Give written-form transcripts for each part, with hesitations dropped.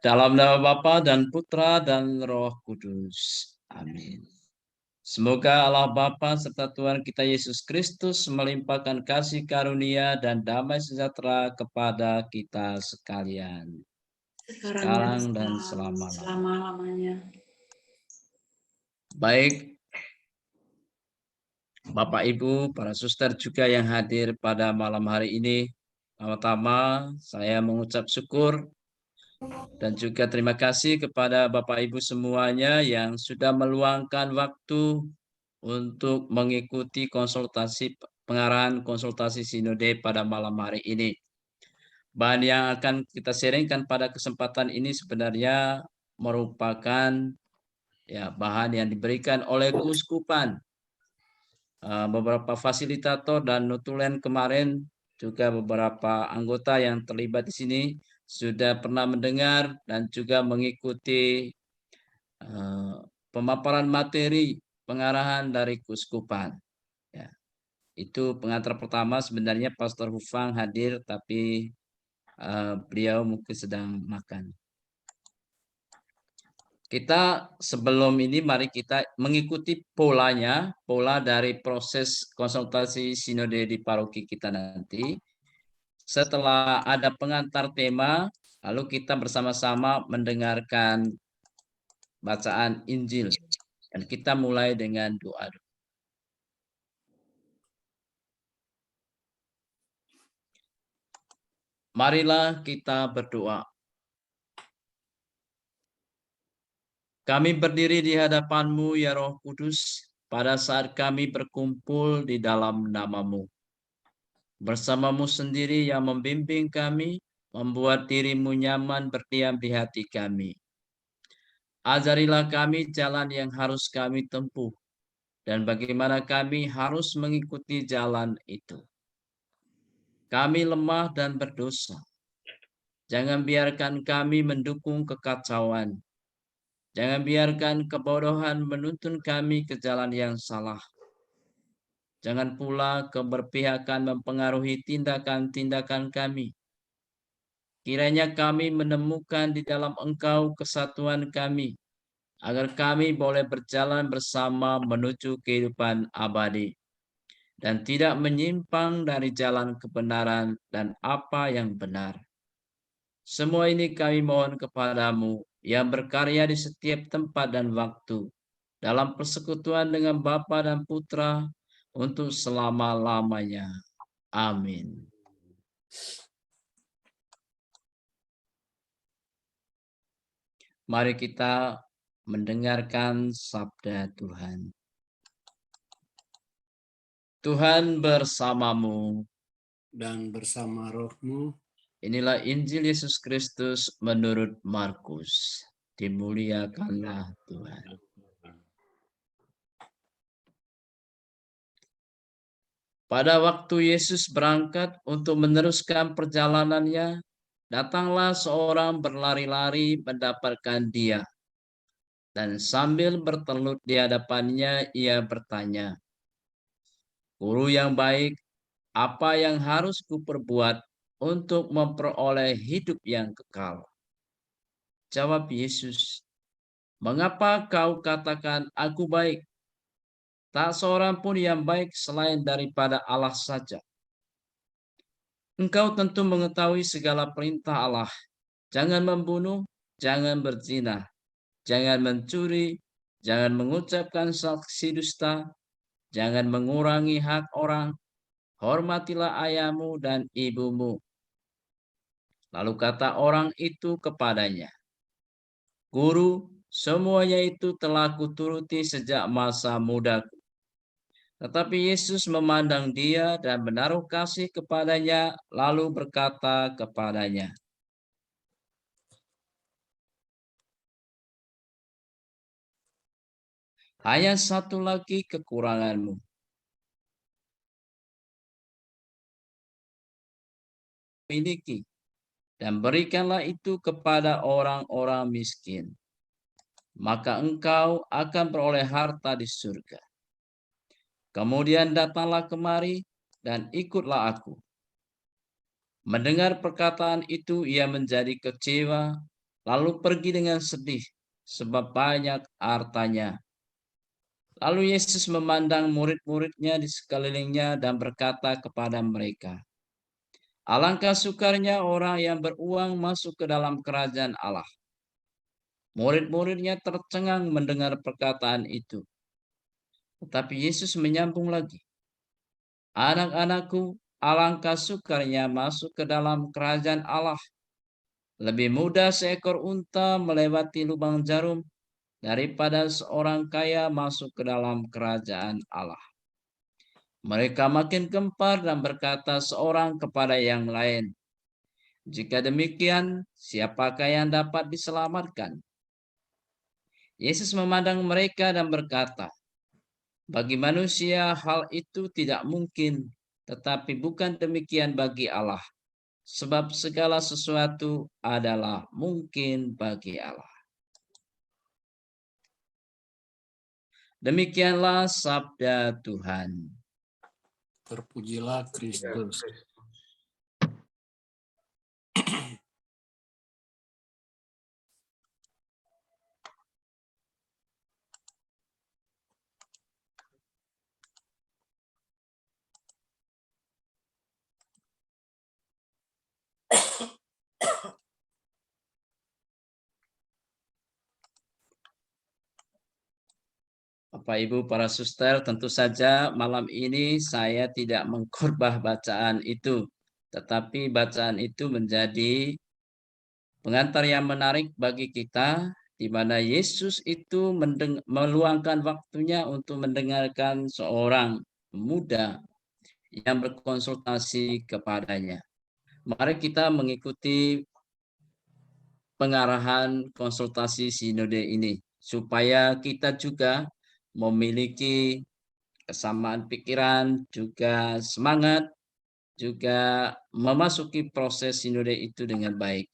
Dalam nama Bapa dan Putra dan Roh Kudus. Amin. Semoga Allah Bapa serta Tuhan kita Yesus Kristus melimpahkan kasih karunia dan damai sejahtera kepada kita sekalian. Sekarang dan selama-lamanya. Baik, Bapak Ibu, para suster juga yang hadir pada malam hari ini. Pertama-tama saya mengucap syukur dan juga terima kasih kepada Bapak Ibu semuanya yang sudah meluangkan waktu untuk mengikuti pengarahan konsultasi sinode pada malam hari ini. Bahan yang akan kita sharingkan pada kesempatan ini sebenarnya merupakan bahan yang diberikan oleh keuskupan. Beberapa fasilitator dan notulen kemarin juga beberapa anggota yang terlibat di sini sudah pernah mendengar dan juga mengikuti pemaparan materi pengarahan dari keuskupan. Ya. Itu pengantar pertama, sebenarnya Pastor Hufang hadir tapi beliau mungkin sedang makan. Kita sebelum ini mari kita mengikuti pola dari proses konsultasi sinode di paroki kita nanti. Setelah ada pengantar tema, lalu kita bersama-sama mendengarkan bacaan Injil. Dan kita mulai dengan doa. Marilah kita berdoa. Kami berdiri di hadapan-Mu, ya Roh Kudus, pada saat kami berkumpul di dalam nama-Mu. Bersama-Mu sendiri yang membimbing kami, membuat diri-Mu nyaman berdiam di hati kami. Ajarilah kami jalan yang harus kami tempuh, dan bagaimana kami harus mengikuti jalan itu. Kami lemah dan berdosa. Jangan biarkan kami mendukung kekacauan. Jangan biarkan kebodohan menuntun kami ke jalan yang salah. Jangan pula keberpihakan mempengaruhi tindakan-tindakan kami. Kiranya kami menemukan di dalam Engkau kesatuan kami, agar kami boleh berjalan bersama menuju kehidupan abadi, dan tidak menyimpang dari jalan kebenaran dan apa yang benar. Semua ini kami mohon kepadamu yang berkarya di setiap tempat dan waktu, dalam persekutuan dengan Bapa dan Putra, untuk selama-lamanya. Amin. Mari kita mendengarkan sabda Tuhan. Tuhan bersamamu. Dan bersama rohmu. Inilah Injil Yesus Kristus menurut Markus. Dimuliakanlah Tuhan. Pada waktu Yesus berangkat untuk meneruskan perjalanannya, datanglah seorang berlari-lari mendapatkan dia. Dan sambil bertelut di hadapannya, ia bertanya, "Guru yang baik, apa yang harus kuperbuat untuk memperoleh hidup yang kekal?" Jawab Yesus, "Mengapa kau katakan aku baik? Tak seorang pun yang baik selain daripada Allah saja. Engkau tentu mengetahui segala perintah Allah. Jangan membunuh, jangan berzina, jangan mencuri, jangan mengucapkan saksi dusta, jangan mengurangi hak orang, hormatilah ayahmu dan ibumu." Lalu kata orang itu kepadanya, "Guru, semuanya itu telah kuturuti sejak masa mudaku." Tetapi Yesus memandang dia dan menaruh kasih kepadanya, lalu berkata kepadanya, "Hanya satu lagi kekuranganmu. Miliki, dan berikanlah itu kepada orang-orang miskin. Maka engkau akan beroleh harta di surga. Kemudian datanglah kemari dan ikutlah aku." Mendengar perkataan itu, ia menjadi kecewa lalu pergi dengan sedih, sebab banyak hartanya. Lalu Yesus memandang murid-muridnya di sekelilingnya dan berkata kepada mereka, "Alangkah sukarnya orang yang beruang masuk ke dalam kerajaan Allah." Murid-muridnya tercengang mendengar perkataan itu. Tetapi Yesus menyambung lagi, "Anak-anakku, alangkah sukarnya masuk ke dalam kerajaan Allah. Lebih mudah seekor unta melewati lubang jarum daripada seorang kaya masuk ke dalam kerajaan Allah." Mereka makin gempar dan berkata seorang kepada yang lain, "Jika demikian, siapakah yang dapat diselamatkan?" Yesus memandang mereka dan berkata, "Bagi manusia hal itu tidak mungkin, tetapi bukan demikian bagi Allah, sebab segala sesuatu adalah mungkin bagi Allah." Demikianlah sabda Tuhan. Terpujilah Kristus. Bapak Ibu para suster, tentu saja malam ini saya tidak mengkhotbah bacaan itu, tetapi bacaan itu menjadi pengantar yang menarik bagi kita, di mana Yesus itu meluangkan waktunya untuk mendengarkan seorang pemuda yang berkonsultasi kepadanya. Mari kita mengikuti pengarahan konsultasi sinode ini, supaya kita juga memiliki kesamaan pikiran, juga semangat, juga memasuki proses sinode itu dengan baik.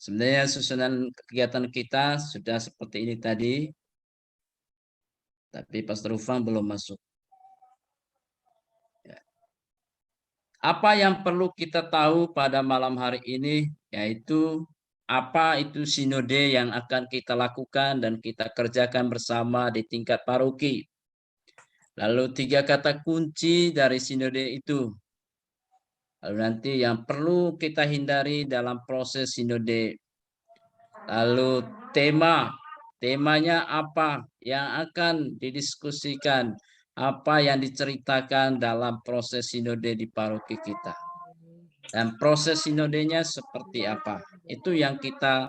Sebenarnya susunan kegiatan kita sudah seperti ini tadi, tapi Pastor Ufang belum masuk. Ya. Apa yang perlu kita tahu pada malam hari ini, yaitu apa itu sinode yang akan kita lakukan dan kita kerjakan bersama di tingkat paroki. Lalu 3 kata kunci dari sinode itu. Lalu nanti yang perlu kita hindari dalam proses sinode. Lalu temanya apa yang akan didiskusikan, apa yang diceritakan dalam proses sinode di paroki kita. Dan proses sinodenya seperti apa. Itu yang kita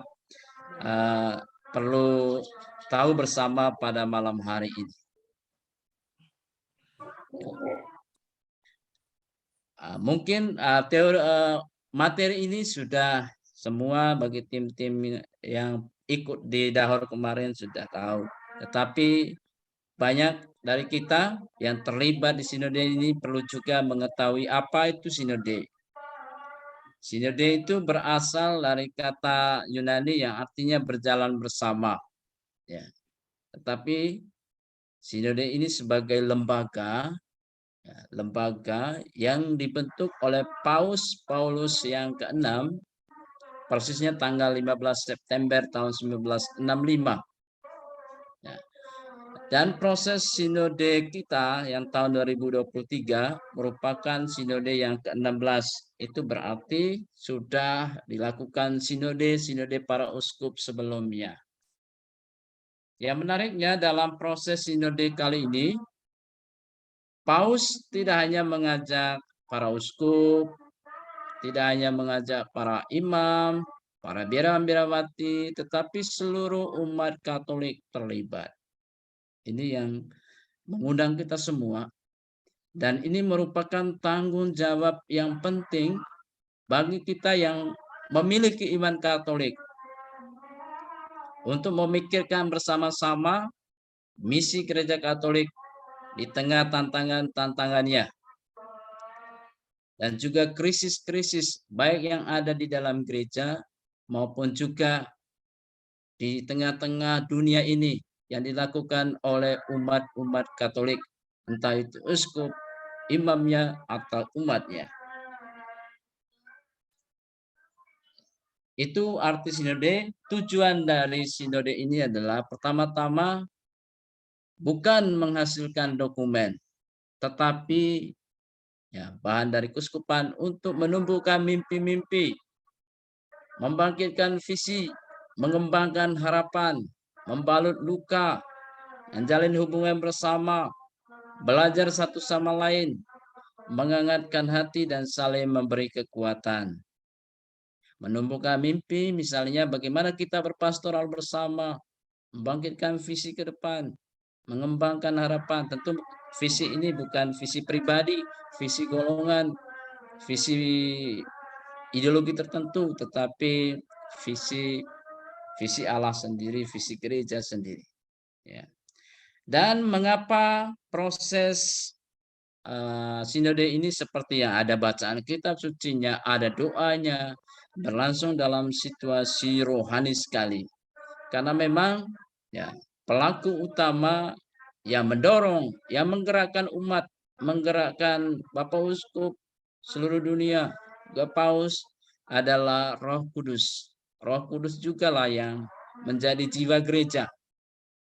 perlu tahu bersama pada malam hari ini. Mungkin materi ini sudah semua bagi tim-tim yang ikut di Dahor kemarin sudah tahu. Tetapi banyak dari kita yang terlibat di sinode ini perlu juga mengetahui apa itu sinode. Sinode itu berasal dari kata Yunani yang artinya berjalan bersama. Ya. Tetapi sinode ini sebagai lembaga yang dibentuk oleh Paus Paulus yang ke-6, persisnya tanggal 15 September tahun 1965. Ya. Dan proses sinode kita yang tahun 2023 merupakan sinode yang ke-16. Itu berarti sudah dilakukan sinode para uskup sebelumnya. Yang menariknya dalam proses sinode kali ini, Paus tidak hanya mengajak para uskup, tidak hanya mengajak para imam, para biarawan-biarawati, tetapi seluruh umat Katolik terlibat. Ini yang mengundang kita semua, dan ini merupakan tanggung jawab yang penting bagi kita yang memiliki iman Katolik untuk memikirkan bersama-sama misi Gereja Katolik di tengah tantangan-tantangannya dan juga krisis-krisis baik yang ada di dalam gereja maupun juga di tengah-tengah dunia ini yang dilakukan oleh umat-umat Katolik, entah itu uskup, imamnya, atau umatnya. Itu arti sinode. Tujuan dari sinode ini adalah pertama-tama bukan menghasilkan dokumen, tetapi ya, bahan dari keuskupan untuk menumbuhkan mimpi-mimpi, membangkitkan visi, mengembangkan harapan, membalut luka, menjalin hubungan bersama, belajar satu sama lain, menghangatkan hati dan saling memberi kekuatan. Menumbuhkan mimpi, misalnya bagaimana kita berpastoral bersama, membangkitkan visi ke depan, mengembangkan harapan. Tentu visi ini bukan visi pribadi, visi golongan, visi ideologi tertentu, tetapi visi Allah sendiri, visi gereja sendiri. Ya. Dan mengapa proses sinode ini seperti yang ada bacaan kitab sucinya, ada doanya, berlangsung dalam situasi rohani sekali. Karena memang ya pelaku utama yang mendorong, yang menggerakkan umat, menggerakkan Bapak Uskup seluruh dunia, juga Paus, adalah Roh Kudus. Roh Kudus juga lah yang menjadi jiwa gereja.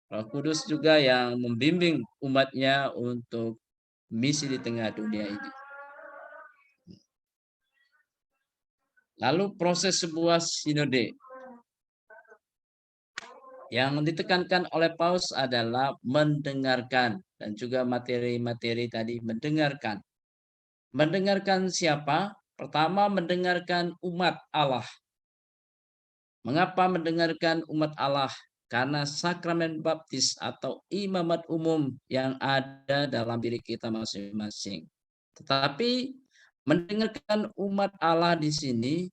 Roh Kudus juga yang membimbing umatnya untuk misi di tengah dunia ini. Lalu proses sebuah sinode yang ditekankan oleh Paus adalah mendengarkan, dan juga materi-materi tadi mendengarkan. Mendengarkan siapa? Pertama, mendengarkan umat Allah. Mengapa mendengarkan umat Allah? Karena sakramen baptis atau imamat umum yang ada dalam diri kita masing-masing. Tetapi mendengarkan umat Allah di sini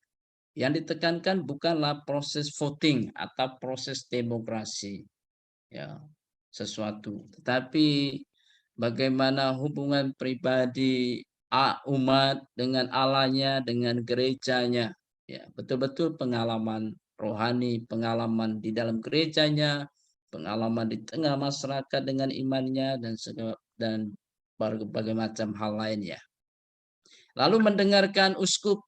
yang ditekankan bukanlah proses voting atau proses demokrasi, ya, sesuatu, tetapi bagaimana hubungan pribadi umat dengan Allahnya, dengan gerejanya, ya, betul-betul pengalaman rohani, pengalaman di dalam gerejanya, pengalaman di tengah masyarakat dengan imannya, dan berbagai macam hal lainnya. Lalu mendengarkan uskup.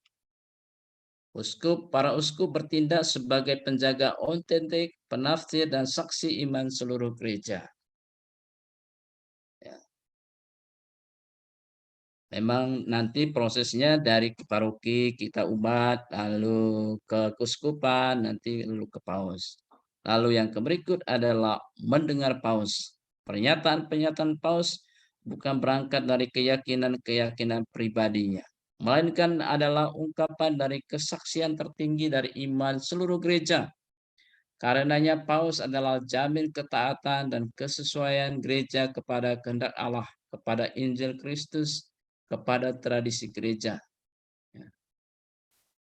Para uskup bertindak sebagai penjaga autentik, penafsir, dan saksi iman seluruh gereja. Ya. Memang nanti prosesnya dari paroki, kita umat, lalu ke keuskupan, nanti lalu ke paus. Lalu yang berikut adalah mendengar paus. Pernyataan-pernyataan paus bukan berangkat dari keyakinan-keyakinan pribadinya, melainkan adalah ungkapan dari kesaksian tertinggi dari iman seluruh gereja. Karenanya paus adalah jamin ketaatan dan kesesuaian gereja kepada kehendak Allah, kepada Injil Kristus, kepada tradisi gereja.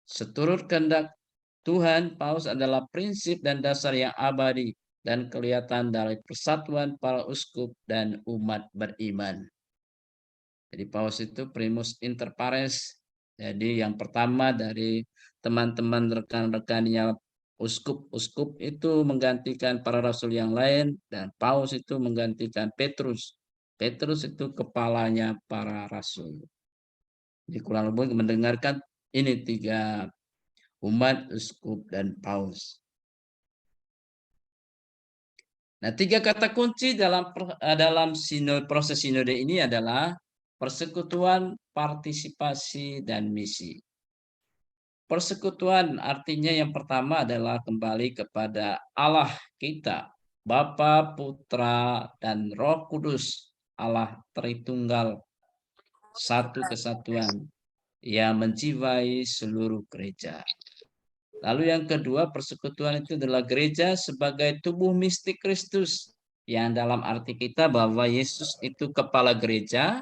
Seturut kehendak Tuhan, paus adalah prinsip dan dasar yang abadi dan kelihatan dari persatuan para uskup dan umat beriman. Jadi paus itu primus inter pares. Jadi yang pertama dari teman-teman rekan-rekannya uskup itu menggantikan para rasul yang lain, dan paus itu menggantikan Petrus. Petrus itu kepalanya para rasul. Jadi kurang lebih mendengarkan ini tiga: umat, uskup, dan paus. Nah, tiga kata kunci dalam proses sinode ini adalah persekutuan, partisipasi, dan misi. Persekutuan artinya yang pertama adalah kembali kepada Allah kita, Bapa, Putra, dan Roh Kudus, Allah Tritunggal, satu kesatuan yang menjiwai seluruh gereja. Lalu yang kedua, persekutuan itu adalah gereja sebagai tubuh mistik Kristus, yang dalam arti kita bahwa Yesus itu kepala gereja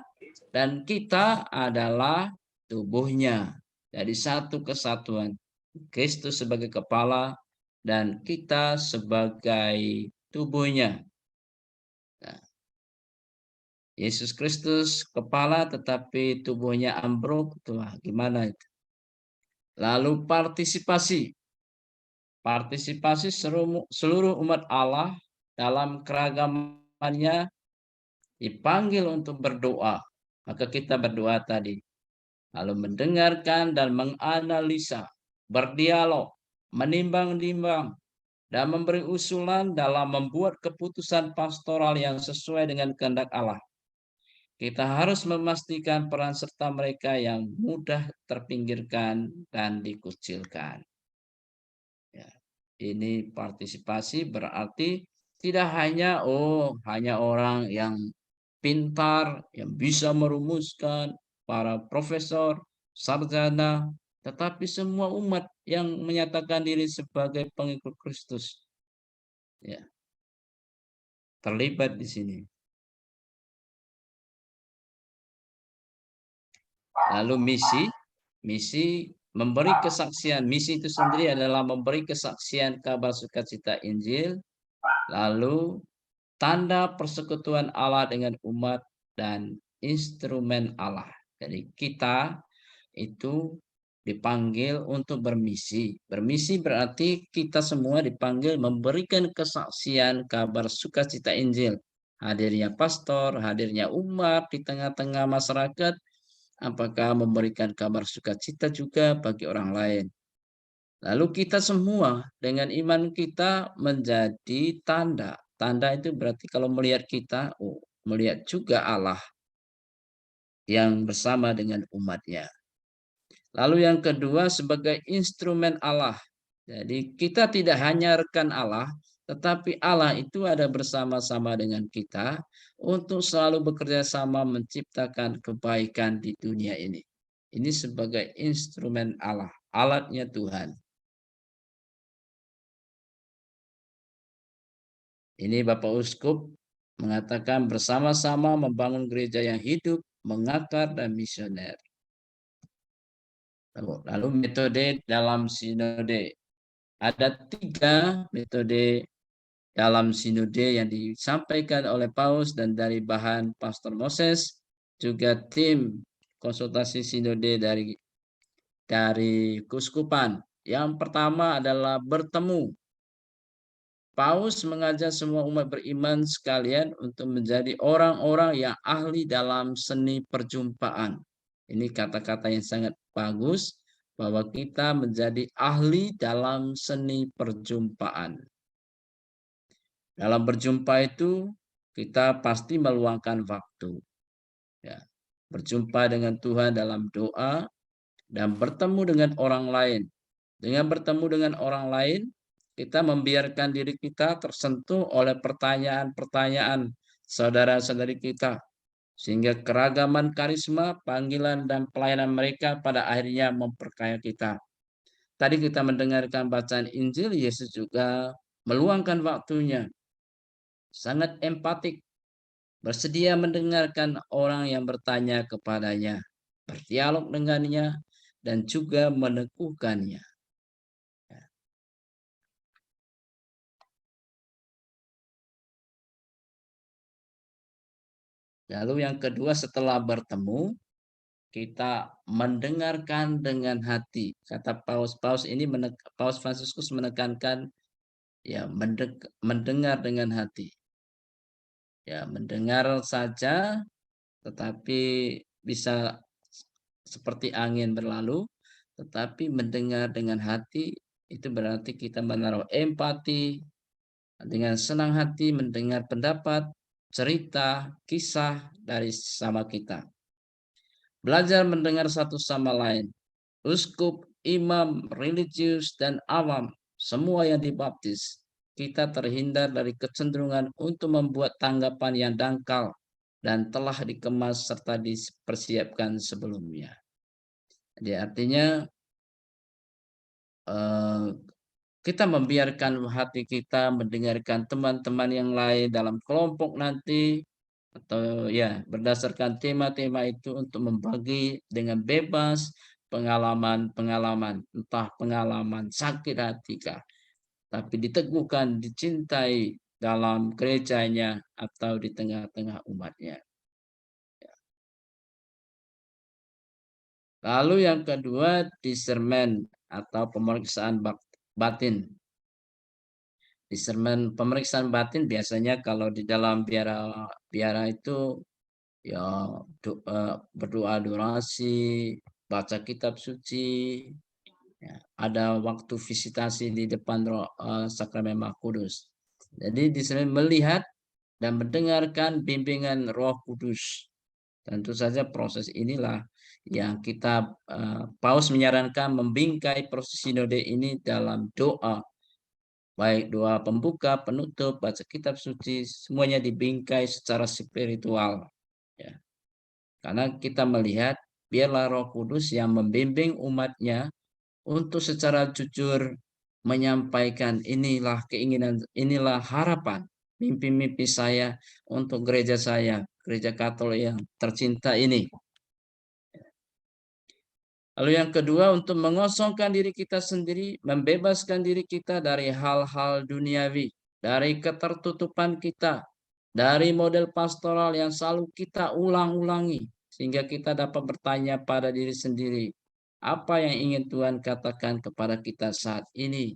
dan kita adalah tubuhnya. Jadi satu kesatuan, Kristus sebagai kepala dan kita sebagai tubuhnya. Nah, Yesus Kristus kepala tetapi tubuhnya ambruk, tuh gimana itu? Lalu partisipasi seluruh umat Allah dalam keragamannya dipanggil untuk berdoa. Maka kita berdoa tadi, lalu mendengarkan dan menganalisa, berdialog, menimbang-nimbang, dan memberi usulan dalam membuat keputusan pastoral yang sesuai dengan kehendak Allah. Kita harus memastikan peran serta mereka yang mudah terpinggirkan dan dikucilkan. Ya, ini partisipasi berarti tidak hanya hanya orang yang pintar, yang bisa merumuskan, para profesor, sarjana, tetapi semua umat yang menyatakan diri sebagai pengikut Kristus, ya, terlibat di sini. Lalu misi memberi kesaksian. Misi itu sendiri adalah memberi kesaksian kabar sukacita Injil, lalu tanda persekutuan Allah dengan umat dan instrumen Allah. Jadi kita itu dipanggil untuk bermisi. Bermisi berarti kita semua dipanggil memberikan kesaksian kabar sukacita Injil. Hadirnya pastor, hadirnya umat di tengah-tengah masyarakat, apakah memberikan kabar sukacita juga bagi orang lain. Lalu kita semua dengan iman kita menjadi tanda. Tanda itu berarti kalau melihat kita, melihat juga Allah yang bersama dengan umatnya. Lalu yang kedua sebagai instrumen Allah. Jadi kita tidak hanya rekan Allah, tetapi Allah itu ada bersama-sama dengan kita untuk selalu bekerja sama menciptakan kebaikan di dunia ini. Ini sebagai instrumen Allah, alatnya Tuhan. Ini Bapak Uskup mengatakan bersama-sama membangun gereja yang hidup, mengakar, dan misioner. Lalu metode dalam sinode. Ada 3 metode dalam sinode yang disampaikan oleh Paus dan dari bahan Pastor Moses, juga tim konsultasi sinode dari Keuskupan. Yang pertama adalah bertemu. Paus mengajak semua umat beriman sekalian untuk menjadi orang-orang yang ahli dalam seni perjumpaan. Ini kata-kata yang sangat bagus, bahwa kita menjadi ahli dalam seni perjumpaan. Dalam berjumpa itu kita pasti meluangkan waktu. Ya, berjumpa dengan Tuhan dalam doa dan bertemu dengan orang lain. Dengan bertemu dengan orang lain, kita membiarkan diri kita tersentuh oleh pertanyaan-pertanyaan saudara-saudari kita. Sehingga keragaman karisma, panggilan, dan pelayanan mereka pada akhirnya memperkaya kita. Tadi kita mendengarkan bacaan Injil, Yesus juga meluangkan waktunya. Sangat empatik, bersedia mendengarkan orang yang bertanya kepadanya, berdialog dengannya, dan juga meneguhkannya. Lalu yang kedua, setelah bertemu, kita mendengarkan dengan hati. Kata Paus ini, Paus Fransiskus menekankan ya mendengar dengan hati. Ya, mendengar saja tetapi bisa seperti angin berlalu, tetapi mendengar dengan hati itu berarti kita menaruh empati, dengan senang hati mendengar pendapat, cerita, kisah dari sesama kita. Belajar mendengar satu sama lain. Uskup, imam, religius, dan awam, semua yang dibaptis, kita terhindar dari kecenderungan untuk membuat tanggapan yang dangkal dan telah dikemas serta dipersiapkan sebelumnya. Jadi artinya kita membiarkan hati kita mendengarkan teman-teman yang lain dalam kelompok nanti, atau ya berdasarkan tema-tema itu untuk membagi dengan bebas pengalaman-pengalaman, entah pengalaman sakit hati kah, tapi diteguhkan, dicintai dalam gerejanya atau di tengah-tengah umatnya. Lalu yang kedua, discernment atau pemeriksaan batin. Discernment, pemeriksaan batin biasanya kalau di dalam biara itu ya berdoa adorasi, baca kitab suci, Ya, ada waktu visitasi di depan Sakramen Maha Kudus. Jadi di sini melihat dan mendengarkan bimbingan Roh Kudus. Tentu saja proses inilah yang kita Paus menyarankan membingkai proses sinode ini dalam doa. Baik doa pembuka, penutup, baca kitab suci, semuanya dibingkai secara spiritual. Ya. Karena kita melihat biarlah Roh Kudus yang membimbing umatnya untuk secara jujur menyampaikan inilah keinginan, inilah harapan, mimpi-mimpi saya untuk gereja saya, gereja Katolik yang tercinta ini. Lalu yang kedua, untuk mengosongkan diri kita sendiri, membebaskan diri kita dari hal-hal duniawi, dari ketertutupan kita, dari model pastoral yang selalu kita ulang-ulangi, sehingga kita dapat bertanya pada diri sendiri, apa yang ingin Tuhan katakan kepada kita saat ini,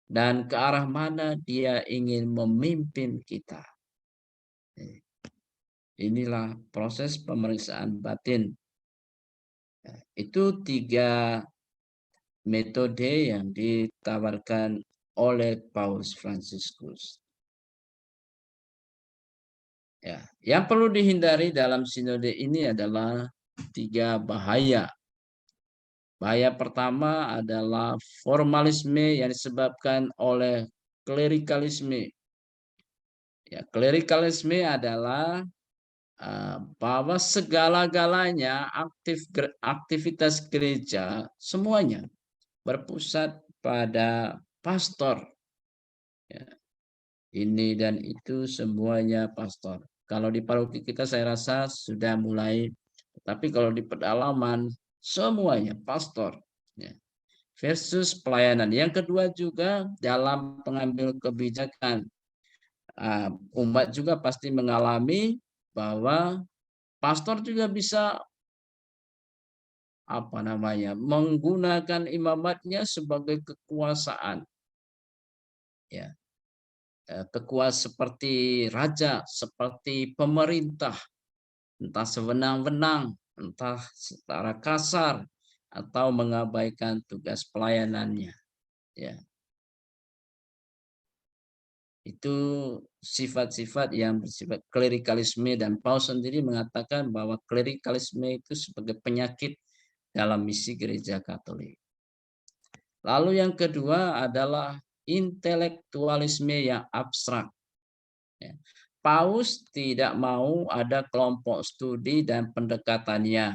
dan ke arah mana Dia ingin memimpin kita. Inilah proses pemeriksaan batin. Itu 3 metode yang ditawarkan oleh Paus Fransiskus. Ya, yang perlu dihindari dalam sinode ini adalah 3 bahaya. Bahaya pertama adalah formalisme yang disebabkan oleh klerikalisme. Ya, klerikalisme adalah bahwa segala-galanya aktivitas gereja semuanya berpusat pada pastor. Ya, ini dan itu semuanya pastor. Kalau di paroki kita saya rasa sudah mulai, tapi kalau di pedalaman semuanya pastor. Ya. Versus pelayanan. Yang kedua juga dalam pengambil kebijakan. Umat juga pasti mengalami bahwa pastor juga bisa menggunakan imamatnya sebagai kekuasaan. Ya. Kekuasaan seperti raja, seperti pemerintah, entah sewenang-wenang, entah secara kasar, atau mengabaikan tugas pelayanannya. Ya. Itu sifat-sifat yang bersifat klerikalisme, dan Paus sendiri mengatakan bahwa klerikalisme itu sebagai penyakit dalam misi gereja Katolik. Lalu yang kedua adalah intelektualisme yang abstrak. Ya. Paus tidak mau ada kelompok studi dan pendekatannya.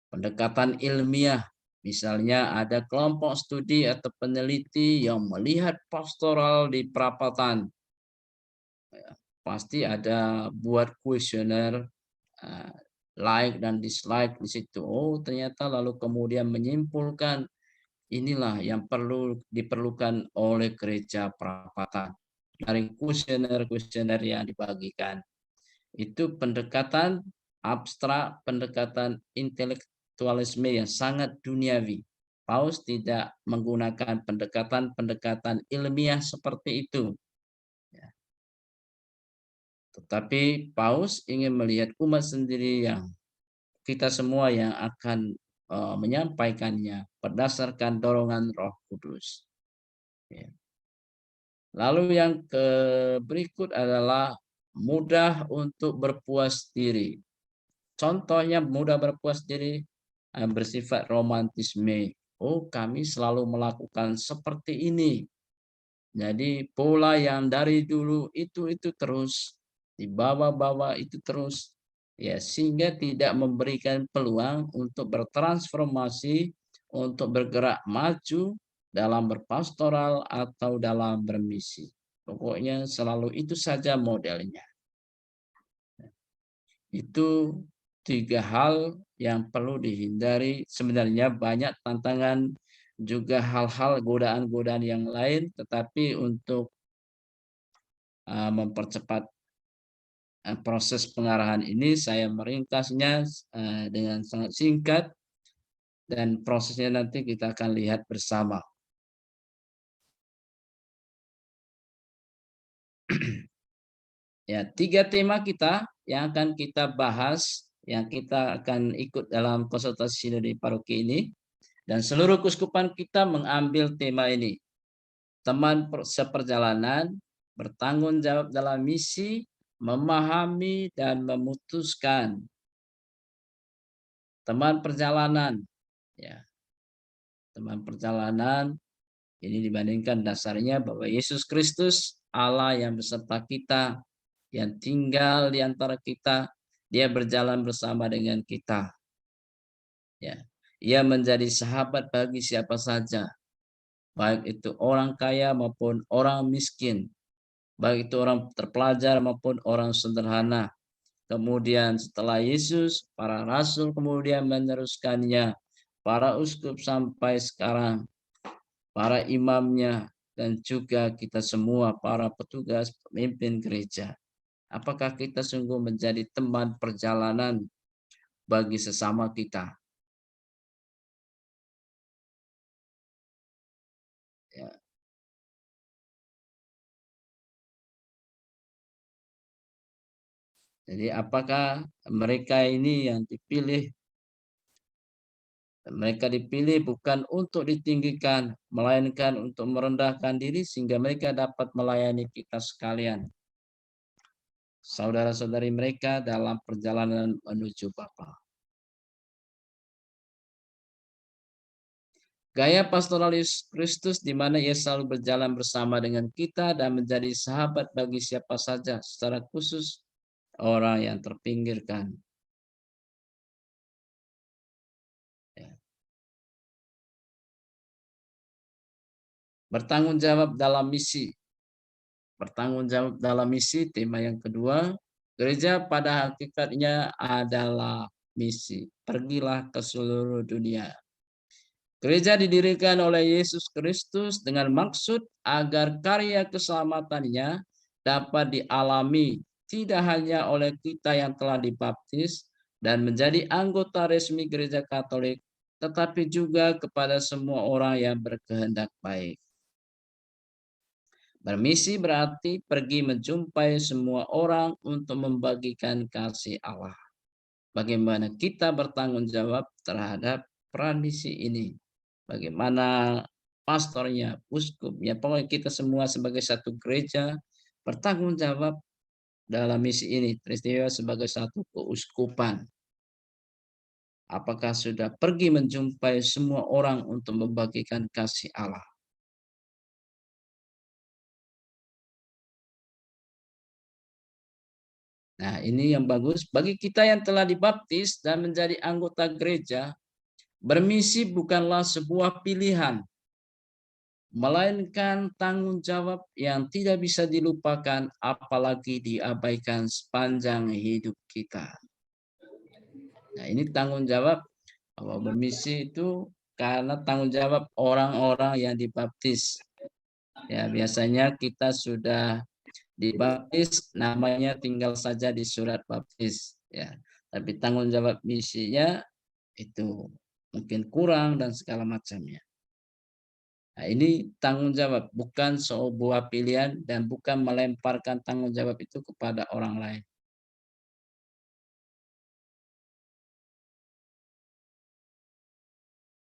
Pendekatan ilmiah. Misalnya ada kelompok studi atau peneliti yang melihat pastoral di perapatan. Pasti ada buat kuesioner, like dan dislike di situ. Oh, ternyata lalu kemudian menyimpulkan inilah yang diperlukan oleh gereja perapatan. Dari kuesioner-kuesioner yang dibagikan. Itu pendekatan abstrak, pendekatan intelektualisme yang sangat duniawi. Paus tidak menggunakan pendekatan-pendekatan ilmiah seperti itu. Tetapi Paus ingin melihat umat sendiri yang kita semua yang akan menyampaikannya berdasarkan dorongan Roh Kudus. Lalu yang berikut adalah mudah untuk berpuas diri. Contohnya mudah berpuas diri bersifat romantisme. Oh, kami selalu melakukan seperti ini. Jadi pola yang dari dulu itu terus dibawa-bawa itu terus, ya, sehingga tidak memberikan peluang untuk bertransformasi, untuk bergerak maju dalam berpastoral atau dalam bermisi. Pokoknya selalu itu saja modelnya. Itu 3 hal yang perlu dihindari. Sebenarnya banyak tantangan juga, hal-hal godaan-godaan yang lain, tetapi untuk mempercepat proses pengarahan ini saya meringkasnya dengan sangat singkat, dan prosesnya nanti kita akan lihat bersama. Ya, 3 tema kita yang akan kita bahas, yang kita akan ikut dalam konsultasi sinode paroki ini Dan seluruh keuskupan kita mengambil tema ini. Teman seperjalanan, bertanggung jawab dalam misi, memahami dan memutuskan. Teman perjalanan, ya. Teman perjalanan ini dibandingkan dasarnya bahwa Yesus Kristus Allah yang beserta kita, yang tinggal di antara kita, dia berjalan bersama dengan kita. Ya, ia menjadi sahabat bagi siapa saja, baik itu orang kaya maupun orang miskin, baik itu orang terpelajar maupun orang sederhana. Kemudian setelah Yesus, para rasul kemudian meneruskannya, para uskup sampai sekarang, para imamnya, dan juga kita semua para petugas pemimpin gereja. Apakah kita sungguh menjadi teman perjalanan bagi sesama kita? Ya. Jadi apakah mereka ini yang dipilih, mereka dipilih bukan untuk ditinggikan, melainkan untuk merendahkan diri sehingga mereka dapat melayani kita sekalian, saudara-saudari mereka dalam perjalanan menuju Bapa. Gaya pastoralis Kristus di mana ia selalu berjalan bersama dengan kita dan menjadi sahabat bagi siapa saja, secara khusus orang yang terpinggirkan. Ya. Bertanggung jawab dalam misi. Bertanggung jawab dalam misi, tema yang kedua. Gereja pada hakikatnya adalah misi. Pergilah ke seluruh dunia. Gereja didirikan oleh Yesus Kristus dengan maksud agar karya keselamatannya dapat dialami tidak hanya oleh kita yang telah dibaptis dan menjadi anggota resmi Gereja Katolik, tetapi juga kepada semua orang yang berkehendak baik. Bermisi berarti pergi menjumpai semua orang untuk membagikan kasih Allah. Bagaimana kita bertanggung jawab terhadap peran misi ini? Bagaimana pastornya, uskupnya, pokoknya kita semua sebagai satu gereja bertanggung jawab dalam misi ini, peristiwa sebagai satu keuskupan. Apakah sudah pergi menjumpai semua orang untuk membagikan kasih Allah? Nah, ini yang bagus bagi kita yang telah dibaptis dan menjadi anggota gereja. Bermisi bukanlah sebuah pilihan, melainkan tanggung jawab yang tidak bisa dilupakan, apalagi diabaikan sepanjang hidup kita. Nah, ini tanggung jawab bahwa bermisi itu karena tanggung jawab orang-orang yang dibaptis. Ya, biasanya kita sudah dibaptis, namanya tinggal saja di surat baptis. Ya, tapi tanggung jawab misinya itu mungkin kurang dan segala macamnya. Nah, ini tanggung jawab, bukan sebuah pilihan dan bukan melemparkan tanggung jawab itu kepada orang lain.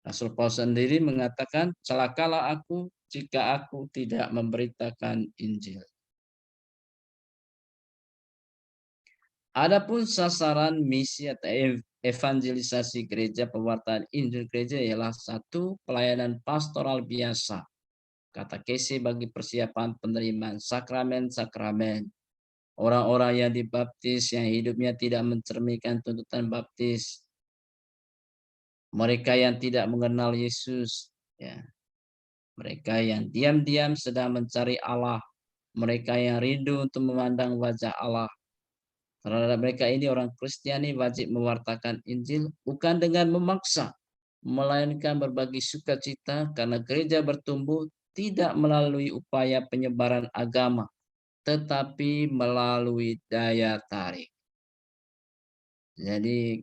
Rasul Paulus sendiri mengatakan, celakalah aku jika aku tidak memberitakan Injil. Adapun sasaran misi atau evangelisasi gereja, pewartaan Injil gereja ialah satu, pelayanan pastoral biasa, katekesi bagi persiapan penerimaan sakramen-sakramen. Orang-orang yang dibaptis yang hidupnya tidak mencerminkan tuntutan baptis, mereka yang tidak mengenal Yesus, ya, mereka yang diam-diam sedang mencari Allah, mereka yang rindu untuk memandang wajah Allah. Terhadap mereka ini orang Kristiani wajib mewartakan Injil bukan dengan memaksa, melainkan berbagi sukacita karena gereja bertumbuh tidak melalui upaya penyebaran agama, tetapi melalui daya tarik. Jadi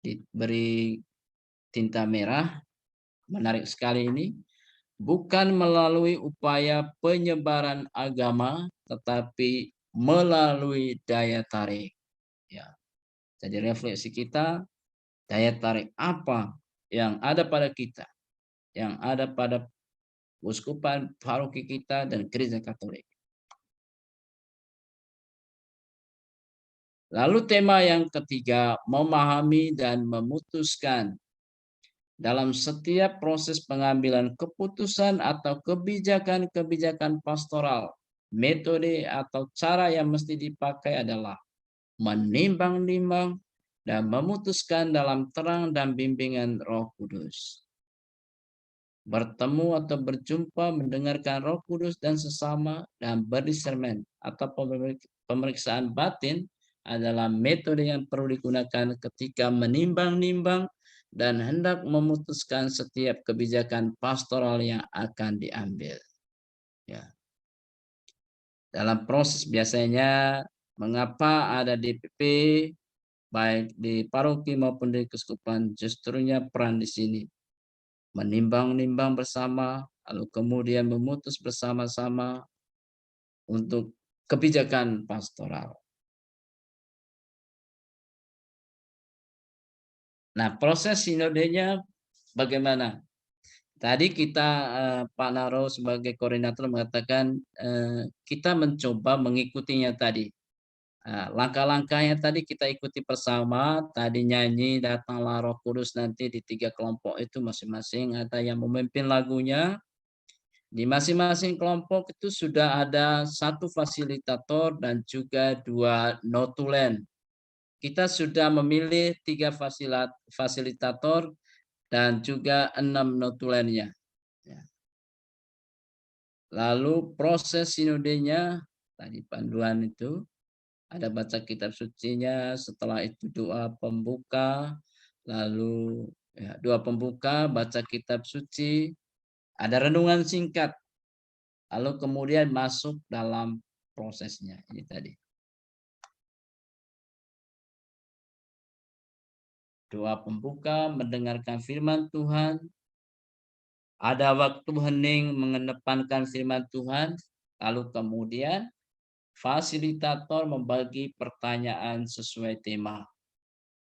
diberi tinta merah, menarik sekali ini, bukan melalui upaya penyebaran agama, tetapi melalui daya tarik. Ya. Jadi refleksi kita, daya tarik apa yang ada pada kita, yang ada pada uskupan, paroki kita, dan gereja Katolik. Lalu tema yang ketiga, memahami dan memutuskan. Dalam setiap proses pengambilan keputusan atau kebijakan-kebijakan pastoral, metode atau cara yang mesti dipakai adalah menimbang-nimbang dan memutuskan dalam terang dan bimbingan Roh Kudus. Bertemu atau berjumpa, mendengarkan Roh Kudus dan sesama, dan berdiscernment atau pemeriksaan batin adalah metode yang perlu digunakan ketika menimbang-nimbang dan hendak memutuskan setiap kebijakan pastoral yang akan diambil. Ya. Dalam proses biasanya, mengapa ada DPP, baik di paroki maupun di keuskupan, justrunya peran di sini. Menimbang-nimbang bersama, lalu kemudian memutus bersama-sama untuk kebijakan pastoral. Nah, proses sinodenya bagaimana? Tadi kita, Pak Naro sebagai koordinator mengatakan kita mencoba mengikutinya tadi. Langkah-langkahnya tadi kita ikuti bersama, tadi nyanyi Datanglah Roh Kudus, nanti di 3 kelompok itu masing-masing ada yang memimpin lagunya. Di masing-masing kelompok itu sudah ada 1 fasilitator dan juga 2 notulen. Kita sudah memilih 3 fasilitator dan juga 6 notulennya. Lalu proses sinodenya, tadi panduan itu, ada baca kitab sucinya, setelah itu doa pembuka, lalu doa pembuka, baca kitab suci, ada renungan singkat, lalu kemudian masuk dalam prosesnya. Ini tadi. Doa pembuka, mendengarkan firman Tuhan, ada waktu hening mengedepankan firman Tuhan, lalu kemudian fasilitator membagi pertanyaan sesuai tema.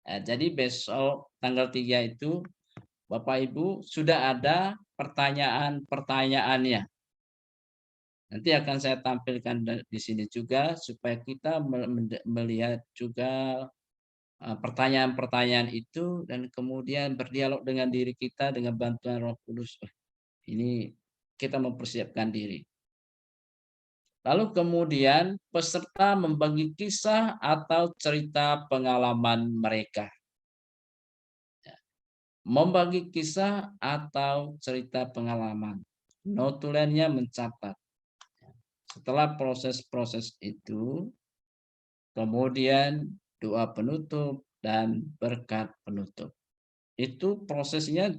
Jadi besok tanggal 3 itu Bapak Ibu sudah ada pertanyaan-pertanyaannya. Nanti akan saya tampilkan di sini juga supaya kita melihat juga pertanyaan-pertanyaan itu dan kemudian berdialog dengan diri kita dengan bantuan Roh Kudus. Ini kita mempersiapkan diri. Lalu kemudian peserta membagi kisah atau cerita pengalaman mereka. Membagi kisah atau cerita pengalaman. Notulennya mencatat. Setelah proses-proses itu, kemudian doa penutup dan berkat penutup. Itu prosesnya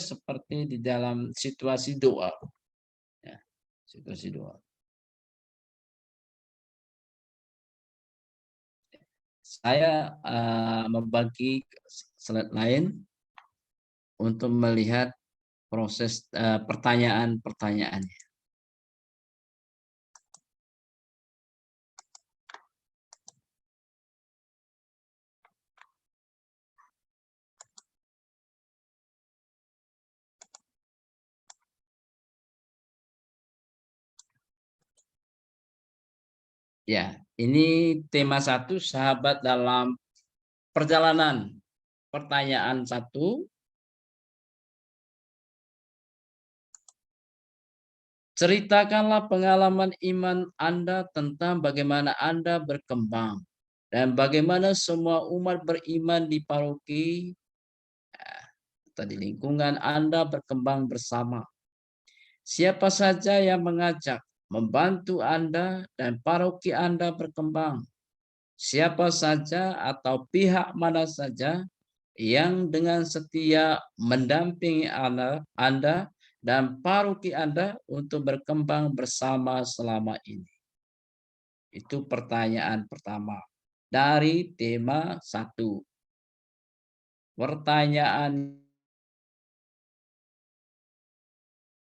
seperti di dalam situasi doa. Ya, situasi doa. Saya membagi slide lain untuk melihat proses pertanyaan-pertanyaannya. Ya, ini tema 1, sahabat dalam perjalanan. Pertanyaan 1. Ceritakanlah pengalaman iman Anda tentang bagaimana Anda berkembang dan bagaimana semua umat beriman di paroki atau di lingkungan Anda berkembang bersama. Siapa saja yang mengajak, membantu Anda dan paroki Anda berkembang. Siapa saja atau pihak mana saja yang dengan setia mendampingi Anda dan paroki Anda untuk berkembang bersama selama ini. Itu pertanyaan pertama dari tema 1. Pertanyaan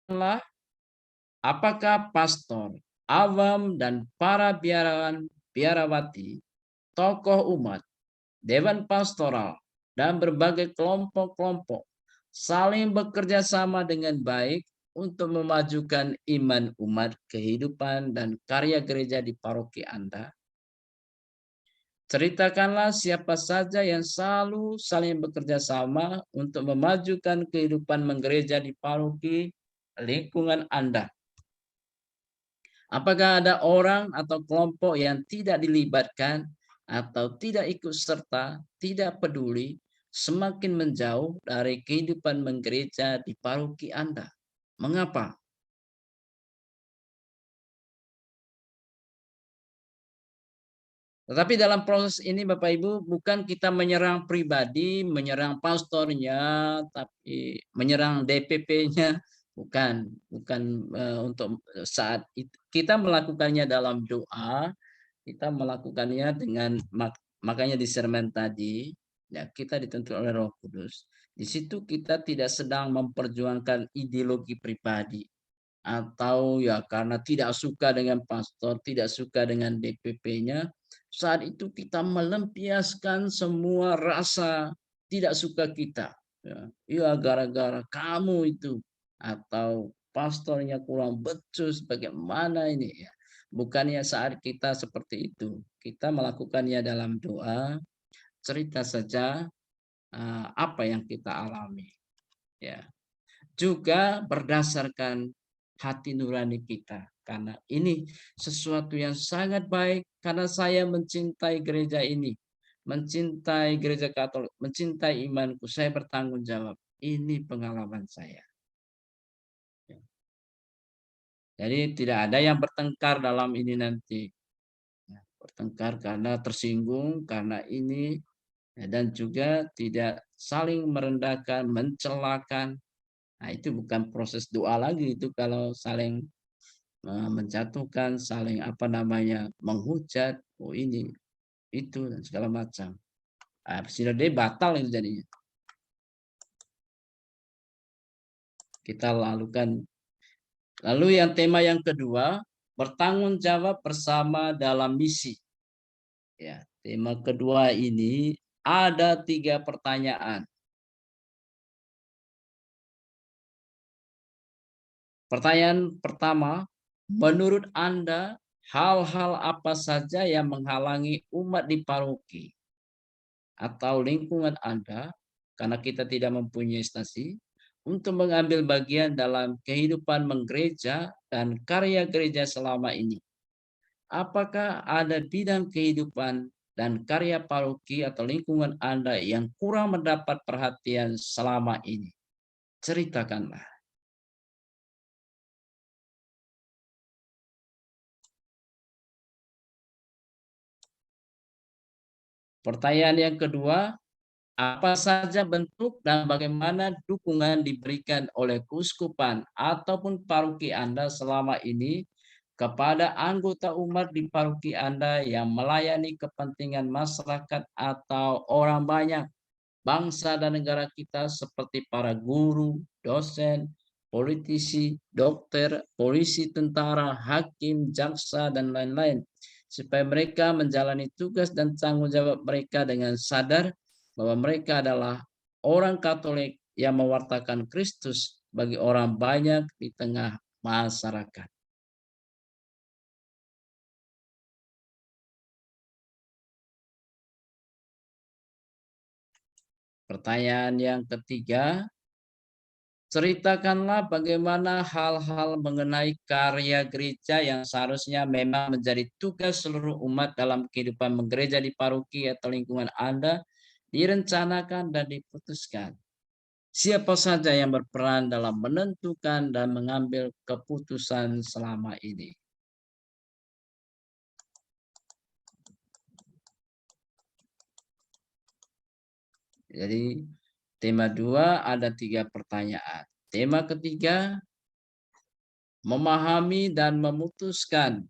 adalah, apakah pastor, awam, dan para biarawati, tokoh umat, dewan pastoral, dan berbagai kelompok-kelompok saling bekerja sama dengan baik untuk memajukan iman umat, kehidupan, dan karya gereja di paroki Anda. Ceritakanlah siapa saja yang selalu saling bekerja sama untuk memajukan kehidupan menggereja di paroki lingkungan Anda. Apakah ada orang atau kelompok yang tidak dilibatkan atau tidak ikut serta, tidak peduli, semakin menjauh dari kehidupan menggereja di paroki Anda? Mengapa? Tetapi dalam proses ini Bapak Ibu bukan kita menyerang pribadi, menyerang pastornya, tapi menyerang DPP-nya, bukan untuk saat itu. Kita melakukannya dalam doa, kita melakukannya dengan makanya di sermon tadi, ya kita dituntut oleh Roh Kudus. Di situ kita tidak sedang memperjuangkan ideologi pribadi atau ya karena tidak suka dengan pastor, tidak suka dengan DPP-nya. Saat itu kita melampiaskan semua rasa tidak suka kita. Ya gara-gara kamu itu atau pastornya kurang becus bagaimana ini ya. Bukannya saat kita seperti itu. Kita melakukannya dalam doa, cerita saja apa yang kita alami. Ya. Juga berdasarkan hati nurani kita. Karena ini sesuatu yang sangat baik karena saya mencintai gereja ini. Mencintai gereja Katolik, mencintai imanku, saya bertanggung jawab. Ini pengalaman saya. Jadi tidak ada yang bertengkar dalam ini nanti. Bertengkar karena tersinggung, karena ini, dan juga tidak saling merendahkan, mencelakan. Nah, itu bukan proses doa lagi, itu kalau saling menjatuhkan, saling menghujat, oh ini, itu, dan segala macam. Sinode batal itu jadinya. Kita lakukan. Lalu yang tema yang kedua, bertanggung jawab bersama dalam misi. Ya, tema kedua ini ada 3 pertanyaan. Pertanyaan pertama, menurut Anda hal-hal apa saja yang menghalangi umat di paroki atau lingkungan Anda, karena kita tidak mempunyai instansi, untuk mengambil bagian dalam kehidupan menggereja dan karya gereja selama ini? Apakah ada bidang kehidupan dan karya paroki atau lingkungan Anda yang kurang mendapat perhatian selama ini? Ceritakanlah. Pertanyaan yang kedua, apa saja bentuk dan bagaimana dukungan diberikan oleh keuskupan ataupun paroki Anda selama ini kepada anggota umat di paroki Anda yang melayani kepentingan masyarakat atau orang banyak, bangsa dan negara kita seperti para guru, dosen, politisi, dokter, polisi, tentara, hakim, jaksa, dan lain-lain, supaya mereka menjalani tugas dan tanggung jawab mereka dengan sadar bahwa mereka adalah orang Katolik yang mewartakan Kristus bagi orang banyak di tengah masyarakat. Pertanyaan yang ketiga, ceritakanlah bagaimana hal-hal mengenai karya gereja yang seharusnya memang menjadi tugas seluruh umat dalam kehidupan menggereja di paroki atau lingkungan Anda direncanakan dan diputuskan. Siapa saja yang berperan dalam menentukan dan mengambil keputusan selama ini? Jadi tema 2 ada 3 pertanyaan. Tema ketiga, memahami dan memutuskan.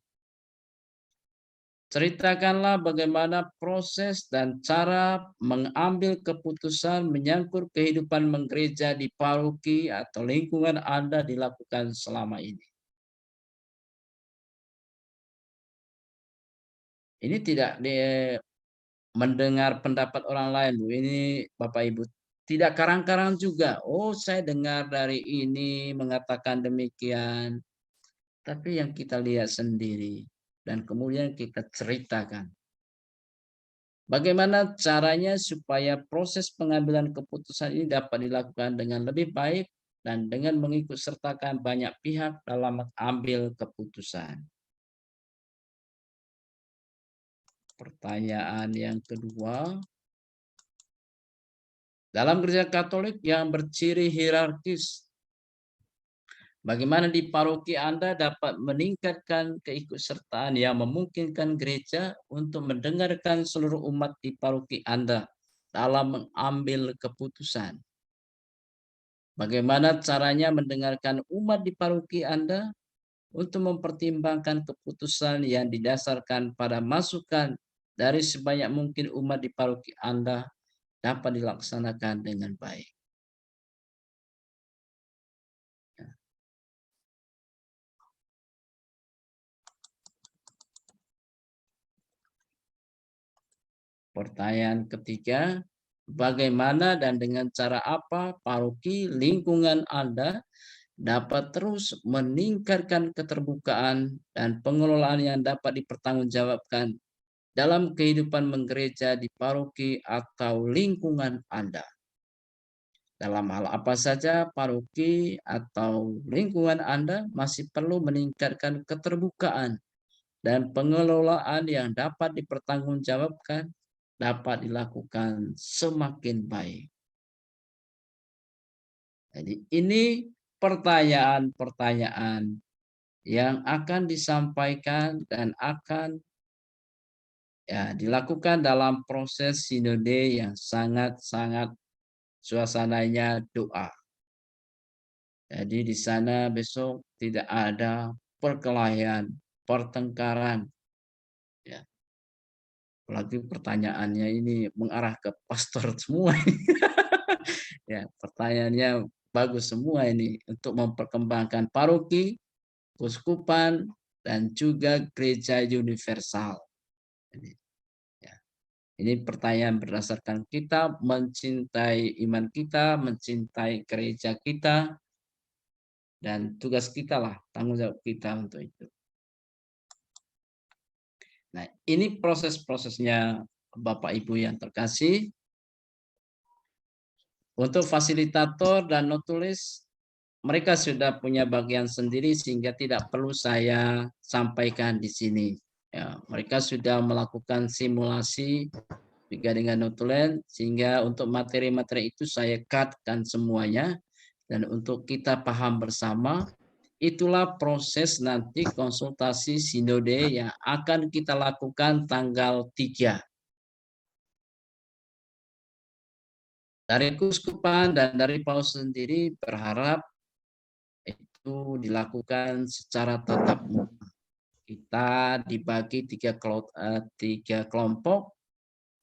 Ceritakanlah bagaimana proses dan cara mengambil keputusan menyangkut kehidupan menggereja di paroki atau lingkungan Anda dilakukan selama ini. Ini tidak mendengar pendapat orang lain. Ini Bapak Ibu tidak karang-karang juga. Oh, saya dengar dari ini mengatakan demikian. Tapi yang kita lihat sendiri dan kemudian kita ceritakan. Bagaimana caranya supaya proses pengambilan keputusan ini dapat dilakukan dengan lebih baik dan dengan mengikut sertakan banyak pihak dalam mengambil keputusan. Pertanyaan yang kedua, dalam gereja Katolik yang berciri hierarkis, bagaimana di paroki Anda dapat meningkatkan keikutsertaan yang memungkinkan gereja untuk mendengarkan seluruh umat di paroki Anda dalam mengambil keputusan? Bagaimana caranya mendengarkan umat di paroki Anda untuk mempertimbangkan keputusan yang didasarkan pada masukan dari sebanyak mungkin umat di paroki Anda dapat dilaksanakan dengan baik? Pertanyaan ketiga, bagaimana dan dengan cara apa paroki lingkungan Anda dapat terus meningkatkan keterbukaan dan pengelolaan yang dapat dipertanggungjawabkan dalam kehidupan menggereja di paroki atau lingkungan Anda? Dalam hal apa saja paroki atau lingkungan Anda masih perlu meningkatkan keterbukaan dan pengelolaan yang dapat dipertanggungjawabkan dapat dilakukan semakin baik. Jadi ini pertanyaan-pertanyaan yang akan disampaikan dan akan dilakukan dalam proses sinode yang sangat-sangat suasananya doa. Jadi di sana besok tidak ada perkelahian, pertengkaran. Ya. Apalagi pertanyaannya ini mengarah ke pastor semua. Ya, pertanyaannya bagus semua ini untuk memperkembangkan paroki, keuskupan, dan juga gereja universal. Ya, ini pertanyaan berdasarkan kita mencintai iman kita, mencintai gereja kita, dan tugas kita lah, tanggung jawab kita untuk itu. Nah, ini proses-prosesnya Bapak Ibu yang terkasih. Untuk fasilitator dan notulis, mereka sudah punya bagian sendiri sehingga tidak perlu saya sampaikan di sini. Ya, mereka sudah melakukan simulasi juga dengan notulen sehingga untuk materi-materi itu saya cut-kan semuanya, dan untuk kita paham bersama, itulah proses nanti konsultasi sinode yang akan kita lakukan tanggal 3. Dari keuskupan dan dari paus sendiri berharap itu dilakukan secara tatap muka. Kita dibagi tiga kelompok,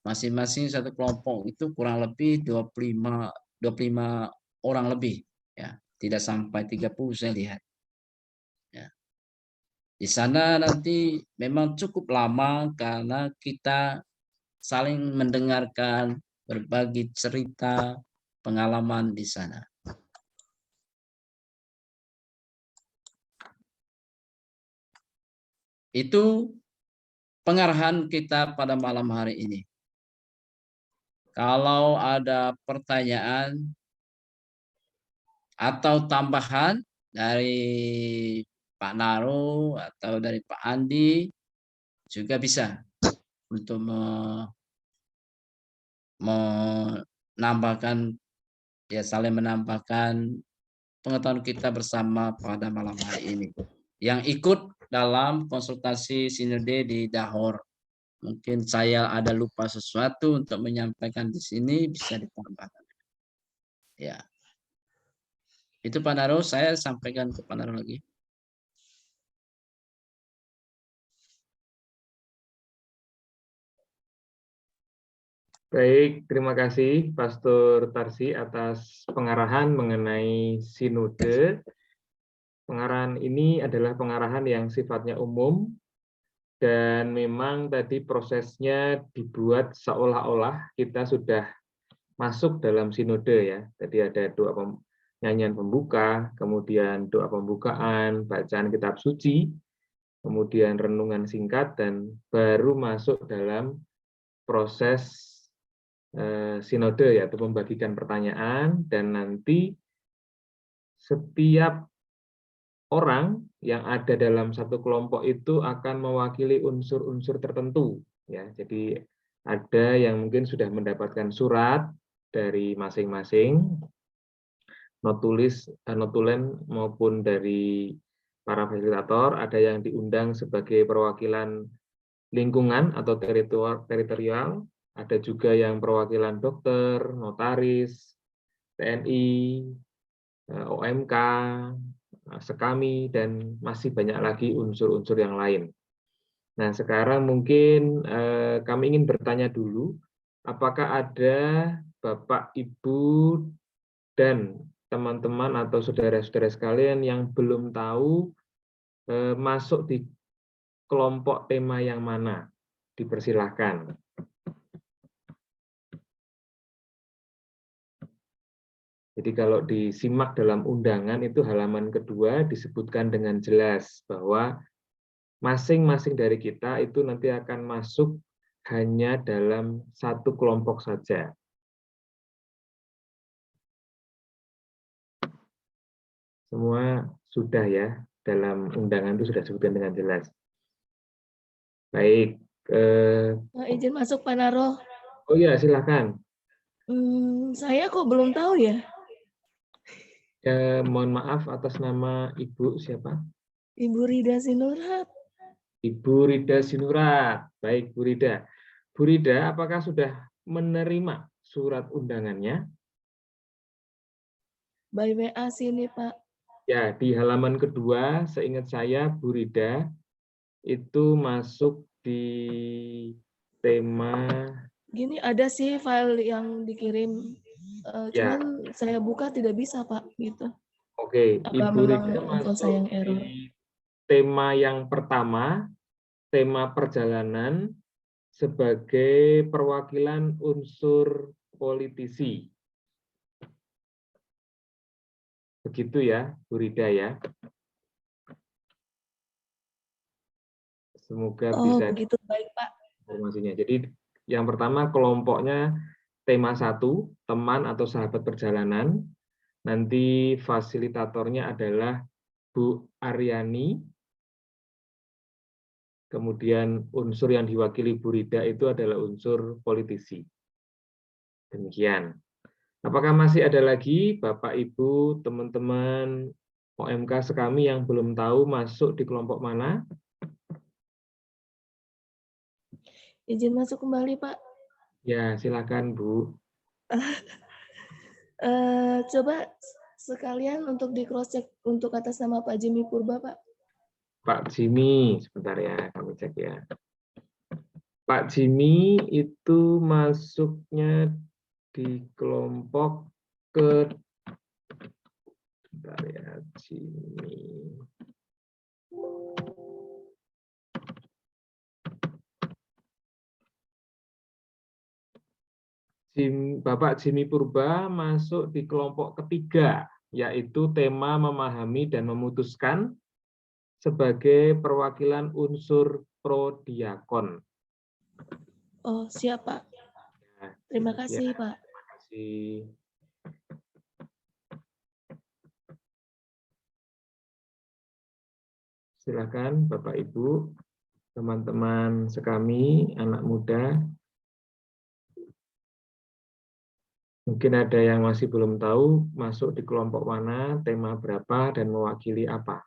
masing-masing satu kelompok itu kurang lebih 25 orang lebih, ya, tidak sampai 30 saya lihat. Ya. Di sana nanti memang cukup lama karena kita saling mendengarkan, berbagi cerita, pengalaman di sana. Itu pengarahan kita pada malam hari ini. Kalau ada pertanyaan atau tambahan dari Pak Naro atau dari Pak Andi juga bisa untuk menambahkan, ya, saling menambahkan pengetahuan kita bersama pada malam hari ini. Yang ikut dalam konsultasi sinode di Dahor. Mungkin saya ada lupa sesuatu untuk menyampaikan di sini, bisa ditambahkan. Ya. Itu Pak Naro, saya sampaikan ke Pak Naro lagi. Baik, terima kasih Pastor Tarsi atas pengarahan mengenai sinode. Pengarahan ini adalah pengarahan yang sifatnya umum Dan memang tadi prosesnya dibuat seolah-olah kita sudah masuk dalam sinode ya. Tadi ada doa nyanyian pembuka, kemudian doa pembukaan, bacaan kitab suci, kemudian renungan singkat, dan baru masuk dalam proses sinode, yaitu membagikan pertanyaan, dan nanti setiap orang yang ada dalam satu kelompok itu akan mewakili unsur-unsur tertentu. Ya, jadi ada yang mungkin sudah mendapatkan surat dari masing-masing, notulen maupun dari para fasilitator, ada yang diundang sebagai perwakilan lingkungan atau teritorial, ada juga yang perwakilan dokter, notaris, TNI, OMK, Sekami, dan masih banyak lagi unsur-unsur yang lain. Nah, sekarang mungkin kami ingin bertanya dulu, apakah ada Bapak, Ibu, dan teman-teman atau saudara-saudara sekalian yang belum tahu masuk di kelompok tema yang mana? Dipersilahkan. Jadi kalau disimak dalam undangan itu halaman kedua disebutkan dengan jelas bahwa masing-masing dari kita itu nanti akan masuk hanya dalam satu kelompok saja. Semua sudah ya, dalam undangan itu sudah disebutkan dengan jelas. Baik. Izin masuk Pak Naro. Oh iya, silakan. Saya kok belum tahu ya. Mohon maaf atas nama Ibu siapa? Ibu Rida Sinurat. Ibu Rida Sinurat. Baik, Bu Rida. Bu Rida, apakah sudah menerima surat undangannya? By WA sini, Pak. Ya, di halaman kedua, seingat saya, Bu Rida itu masuk di tema. Gini, ada sih file yang dikirim. Ya. Cuman saya buka tidak bisa, Pak. Gitu. Oke, Apa Ibu memang Rida handphone saya yang masuk error? di tema yang pertama, tema perjalanan sebagai perwakilan unsur politisi. Begitu ya, Bu Rida ya. Semoga bisa begitu, baik Pak. Informasinya. Jadi yang pertama kelompoknya tema 1, teman atau sahabat perjalanan. Nanti fasilitatornya adalah Bu Aryani. Kemudian unsur yang diwakili Bu Rida itu adalah unsur politisi. Demikian. Apakah masih ada lagi Bapak, Ibu, teman-teman OMK sekami yang belum tahu masuk di kelompok mana? Izin masuk kembali, Pak. Ya, silakan Bu. Coba sekalian untuk di cross check untuk atas nama Pak Jimmy Purba, Pak. Pak Jimmy, sebentar ya, kami cek ya. Pak Jimmy itu masuknya di kelompok ke, sebentar ya, Jimmy. Bapak Jimmy Purba masuk di kelompok ketiga, yaitu tema memahami dan memutuskan sebagai perwakilan unsur prodiakon. Oh, siap, Pak. Terima kasih, Pak. Terima kasih. Silakan Bapak Ibu, teman-teman sekami, anak muda. Mungkin ada yang masih belum tahu masuk di kelompok mana, tema berapa, dan mewakili apa.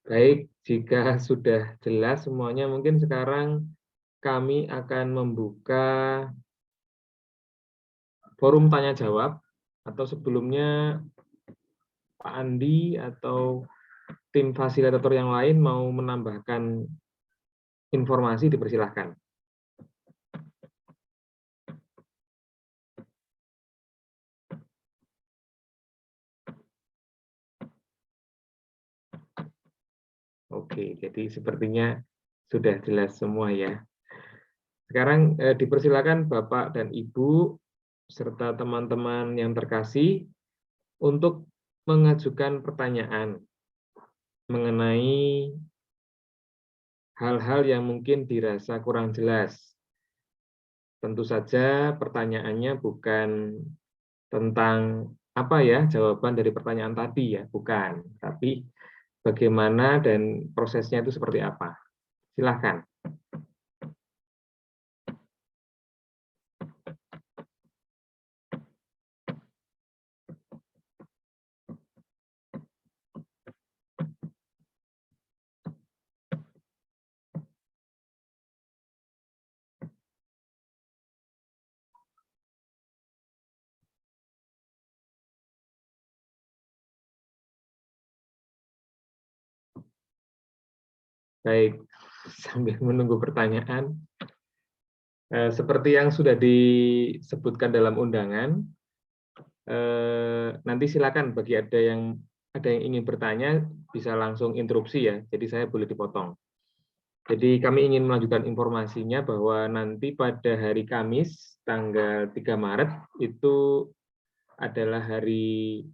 Baik, jika sudah jelas semuanya, mungkin sekarang kami akan membuka forum tanya-jawab, atau sebelumnya Pak Andi atau tim fasilitator yang lain mau menambahkan informasi, dipersilahkan. Oke, jadi sepertinya sudah jelas semua ya. Sekarang dipersilakan Bapak dan Ibu serta teman-teman yang terkasih untuk mengajukan pertanyaan mengenai hal-hal yang mungkin dirasa kurang jelas. Tentu saja pertanyaannya bukan tentang apa ya jawaban dari pertanyaan tadi ya, bukan. Tapi bagaimana dan prosesnya itu seperti apa. Silahkan. Baik, sambil menunggu pertanyaan, seperti yang sudah disebutkan dalam undangan, nanti silakan bagi ada yang ingin bertanya bisa langsung interupsi ya, jadi saya boleh dipotong. Jadi kami ingin melanjutkan informasinya bahwa nanti pada hari Kamis tanggal 3 Maret itu adalah hari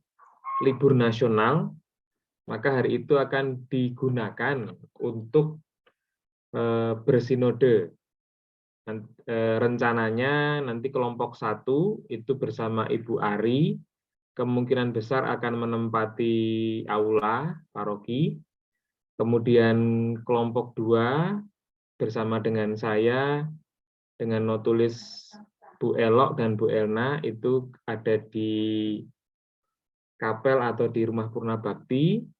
libur nasional, maka hari itu akan digunakan untuk bersinode. Rencananya nanti kelompok 1 itu bersama Ibu Ari kemungkinan besar akan menempati aula paroki. Kemudian kelompok 2 bersama dengan saya dengan notulis Bu Elok dan Bu Elna itu ada di kapel atau di Rumah Purna Bakti.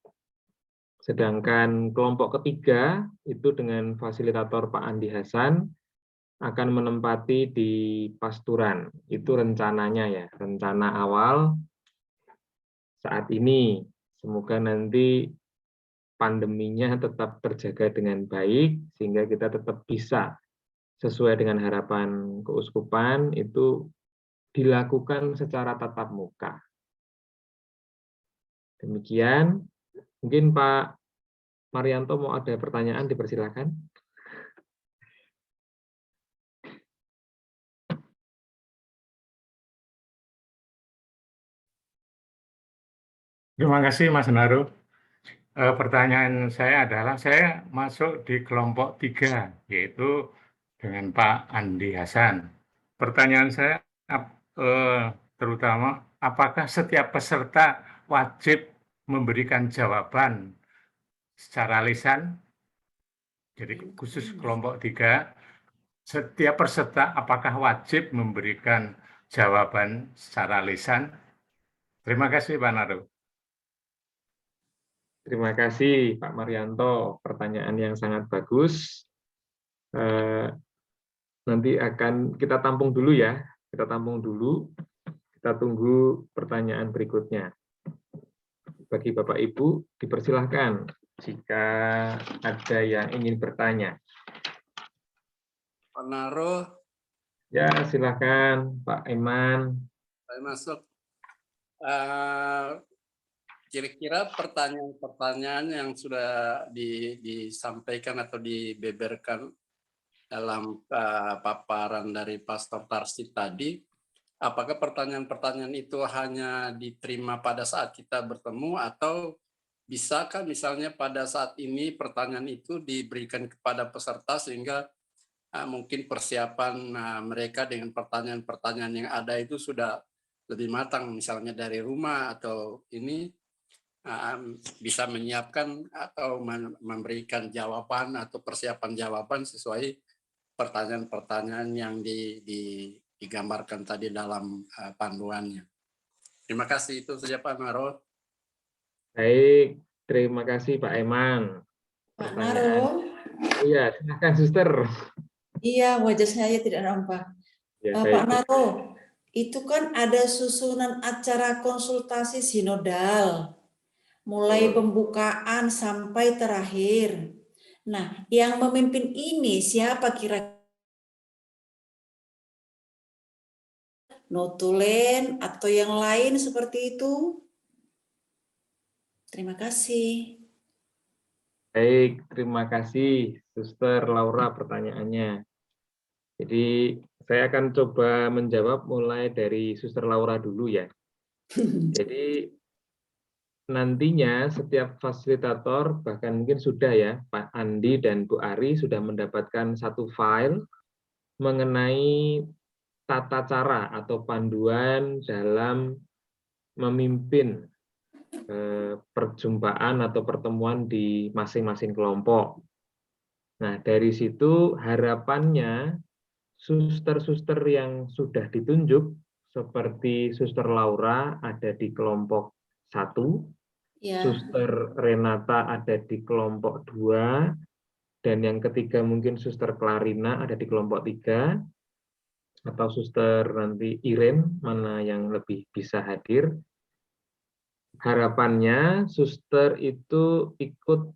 Sedangkan kelompok ketiga itu dengan fasilitator Pak Andi Hasan akan menempati di Pasturan. Itu rencananya ya, rencana awal saat ini. Semoga nanti pandeminya tetap terjaga dengan baik sehingga kita tetap bisa sesuai dengan harapan keuskupan itu dilakukan secara tatap muka. Demikian. Mungkin Pak Marianto mau ada pertanyaan, dipersilakan. Terima kasih Mas Naru. Pertanyaan saya adalah saya masuk di kelompok 3, yaitu dengan Pak Andi Hasan. Pertanyaan saya terutama, apakah setiap peserta wajib memberikan jawaban secara lisan? Jadi khusus kelompok 3, setiap peserta apakah wajib memberikan jawaban secara lisan? Terima kasih Pak Naru. Terima kasih Pak Marianto, pertanyaan yang sangat bagus. Nanti akan kita tampung dulu ya, kita tampung dulu, kita tunggu pertanyaan berikutnya. Bagi Bapak Ibu, dipersilahkan jika ada yang ingin bertanya. Pak Naro, Ya, silahkan Pak Eman. saya masuk. Kira-kira pertanyaan-pertanyaan yang sudah disampaikan atau dibeberkan dalam paparan dari Pastor Tarsid tadi, apakah pertanyaan-pertanyaan itu hanya diterima pada saat kita bertemu atau bisakah misalnya pada saat ini pertanyaan itu diberikan kepada peserta sehingga mungkin persiapan mereka dengan pertanyaan-pertanyaan yang ada itu sudah lebih matang, misalnya dari rumah atau ini bisa menyiapkan atau memberikan jawaban atau persiapan jawaban sesuai pertanyaan-pertanyaan yang digambarkan tadi dalam panduannya. Terima kasih, itu saja Pak Naro. Baik, terima kasih Pak Eman. Pak Naro. Iya, silakan Suster. Iya, wajah saya tidak nampak. Ya, Pak Naro, itu kan ada susunan acara konsultasi sinodal, mulai pembukaan sampai terakhir. Nah, yang memimpin ini siapa kira-kira? Notulen atau yang lain seperti itu? Terima kasih. Baik, terima kasih Suster Laura pertanyaannya. Jadi saya akan coba menjawab mulai dari Suster Laura dulu ya. Jadi nantinya setiap fasilitator, bahkan mungkin sudah ya, Pak Andi dan Bu Ari sudah mendapatkan satu file mengenai tata cara atau panduan dalam memimpin perjumpaan atau pertemuan di masing-masing kelompok. Nah, dari situ harapannya suster-suster yang sudah ditunjuk seperti Suster Laura ada di kelompok 1, Ya. Suster Renata ada di kelompok 2, dan yang ketiga mungkin Suster Clarina ada di kelompok 3, atau Suster nanti Iren, mana yang lebih bisa hadir. Harapannya suster itu ikut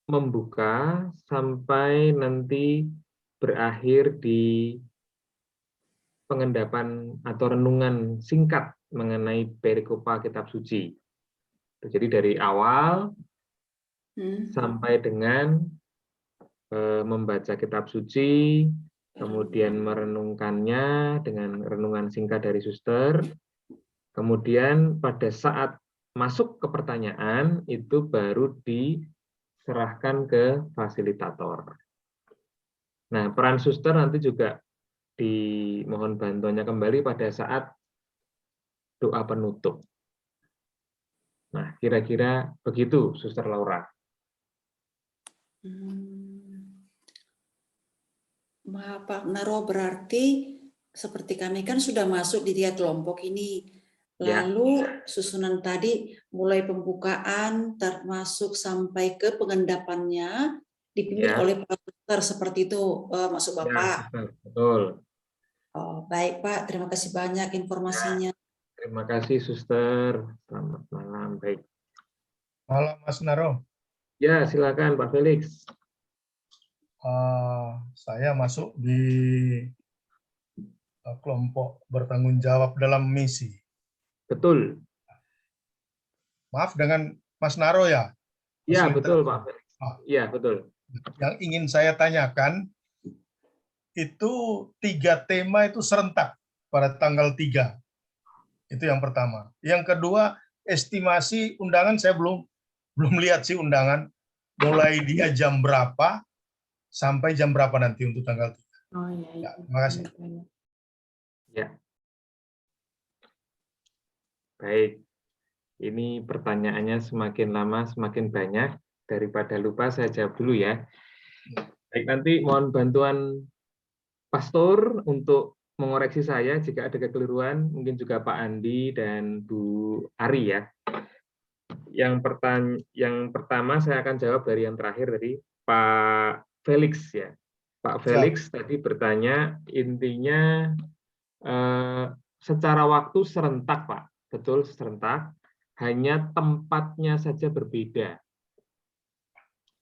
membuka sampai nanti berakhir di pengendapan atau renungan singkat mengenai perikopa kitab suci. Jadi dari awal sampai dengan membaca kitab suci, kemudian merenungkannya dengan renungan singkat dari suster, kemudian pada saat masuk ke pertanyaan itu baru diserahkan ke fasilitator. Nah, peran suster nanti juga dimohon bantuannya kembali pada saat doa penutup. Nah, kira-kira begitu, Suster Laura. Maaf Pak Naro, berarti seperti kami kan sudah masuk di tiap kelompok ini. Lalu susunan tadi mulai pembukaan termasuk sampai ke pengendapannya dipimpin oleh Pak Suster seperti itu, maksud Bapak. Ya, betul. Oh, baik Pak, terima kasih banyak informasinya. Terima kasih Suster. Selamat malam. Baik. Malam Mas Naro. Ya, silakan Pak Felix. Saya masuk di kelompok bertanggung jawab dalam misi. Betul. Maaf dengan Mas Naro ya? Iya, betul Pak Felix. Iya, betul. Yang ingin saya tanyakan, itu 3 tema itu serentak pada tanggal 3. Itu yang pertama. Yang kedua, estimasi undangan saya belum lihat sih undangan. Mulai dia jam berapa sampai jam berapa nanti untuk tanggal 3. Oh iya. Ya, terima kasih. Ya. Baik. Ini pertanyaannya semakin lama semakin banyak. Daripada lupa saya jawab dulu ya. Baik, nanti mohon bantuan Pastor untuk mengoreksi saya jika ada kekeliruan, mungkin juga Pak Andi dan Bu Ari ya. Yang pertama saya akan jawab dari yang terakhir tadi, Pak Felix ya. Pak Felix tadi bertanya intinya secara waktu serentak Pak, betul serentak, hanya tempatnya saja berbeda.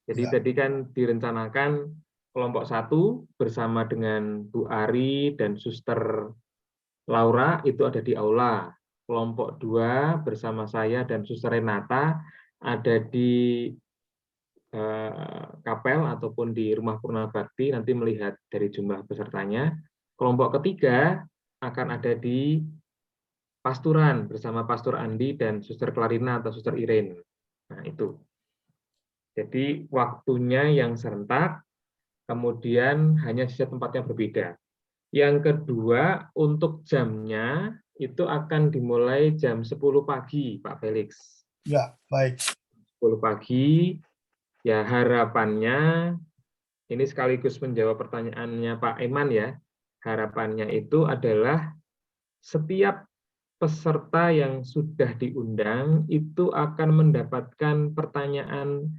Jadi tadi kan direncanakan kelompok 1 bersama dengan Bu Ari dan Suster Laura itu ada di aula. Kelompok 2 bersama saya dan Suster Renata ada di kapel ataupun di rumah Purna Bakti, nanti melihat dari jumlah pesertanya. Kelompok ketiga akan ada di pasturan bersama Pastor Andi dan Suster Clarina atau Suster Iren. Nah, itu. Jadi waktunya yang serentak, kemudian hanya sisa tempatnya berbeda. Yang kedua, untuk jamnya itu akan dimulai jam 10 pagi, Pak Felix. Ya, baik. 10 pagi, ya harapannya, ini sekaligus menjawab pertanyaannya Pak Eman ya, harapannya itu adalah setiap peserta yang sudah diundang itu akan mendapatkan pertanyaan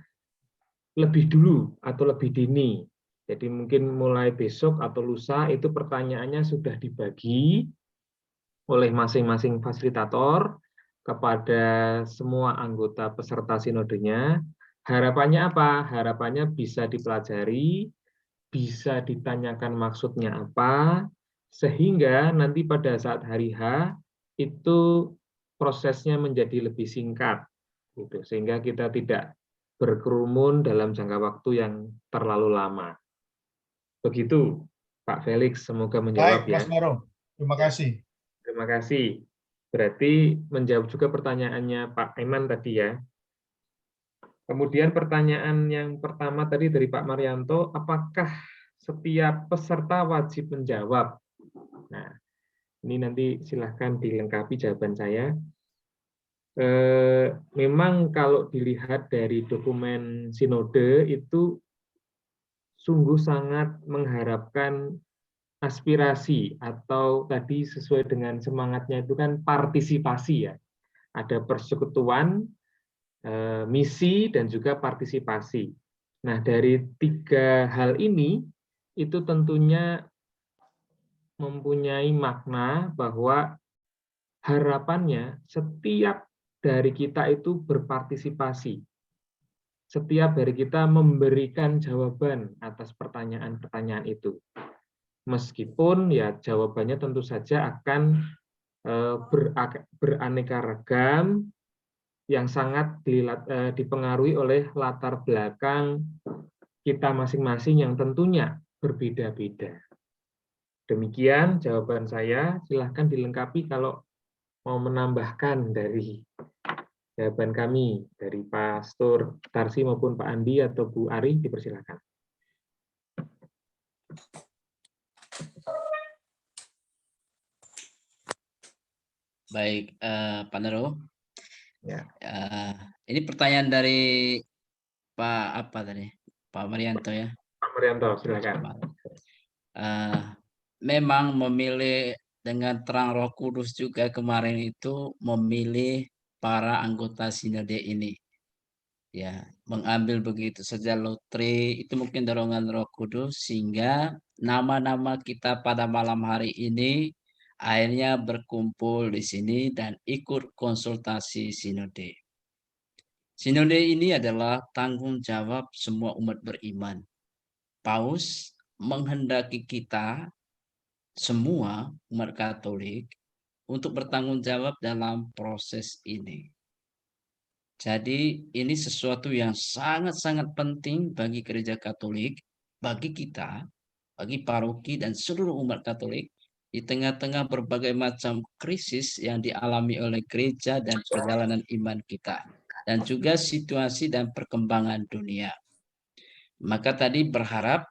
lebih dulu atau lebih dini. Jadi mungkin mulai besok atau lusa itu pertanyaannya sudah dibagi oleh masing-masing fasilitator kepada semua anggota peserta sinodenya. Harapannya apa? Harapannya bisa dipelajari, bisa ditanyakan maksudnya apa, sehingga nanti pada saat hari H itu prosesnya menjadi lebih singkat, gitu. Sehingga kita tidak berkerumun dalam jangka waktu yang terlalu lama. Begitu, Pak Felix, semoga menjawab Baik, ya. Mas Maro. Terima Ya. kasih. Terima kasih. Berarti menjawab juga pertanyaannya Pak Eman tadi ya. Kemudian pertanyaan yang pertama tadi dari Pak Marianto, apakah setiap peserta wajib menjawab? Nah, ini nanti silahkan dilengkapi jawaban saya. Memang kalau dilihat dari dokumen sinode itu sungguh sangat mengharapkan aspirasi atau tadi sesuai dengan semangatnya itu kan partisipasi ya. Ada persekutuan, misi, dan juga partisipasi. Nah, dari 3 hal ini itu tentunya mempunyai makna bahwa harapannya setiap dari kita itu berpartisipasi. Setiap dari kita memberikan jawaban atas pertanyaan-pertanyaan itu. Meskipun ya jawabannya tentu saja akan beraneka ragam yang sangat dipengaruhi oleh latar belakang kita masing-masing yang tentunya berbeda-beda. Demikian jawaban saya, silahkan dilengkapi kalau mau menambahkan dari jawaban kami, dari Pastor Tarsi maupun Pak Andi atau Bu Ari, dipersilakan. Baik, Pak Nero. Ya. Ini pertanyaan dari Pak apa tadi? Pak Marianto ya. Pak Marianto, silakan. Memang memilih dengan terang Roh Kudus juga kemarin itu memilih para anggota sinode ini. Ya, mengambil begitu saja lotre itu mungkin dorongan Roh Kudus sehingga nama-nama kita pada malam hari ini akhirnya berkumpul di sini dan ikut konsultasi sinode. Sinode ini adalah tanggung jawab semua umat beriman. Paus menghendaki kita semua umat Katolik untuk bertanggung jawab dalam proses ini. Jadi ini sesuatu yang sangat-sangat penting bagi Gereja Katolik, bagi kita, bagi paroki dan seluruh umat Katolik di tengah-tengah berbagai macam krisis yang dialami oleh gereja dan perjalanan iman kita, dan juga situasi dan perkembangan dunia. Maka tadi berharap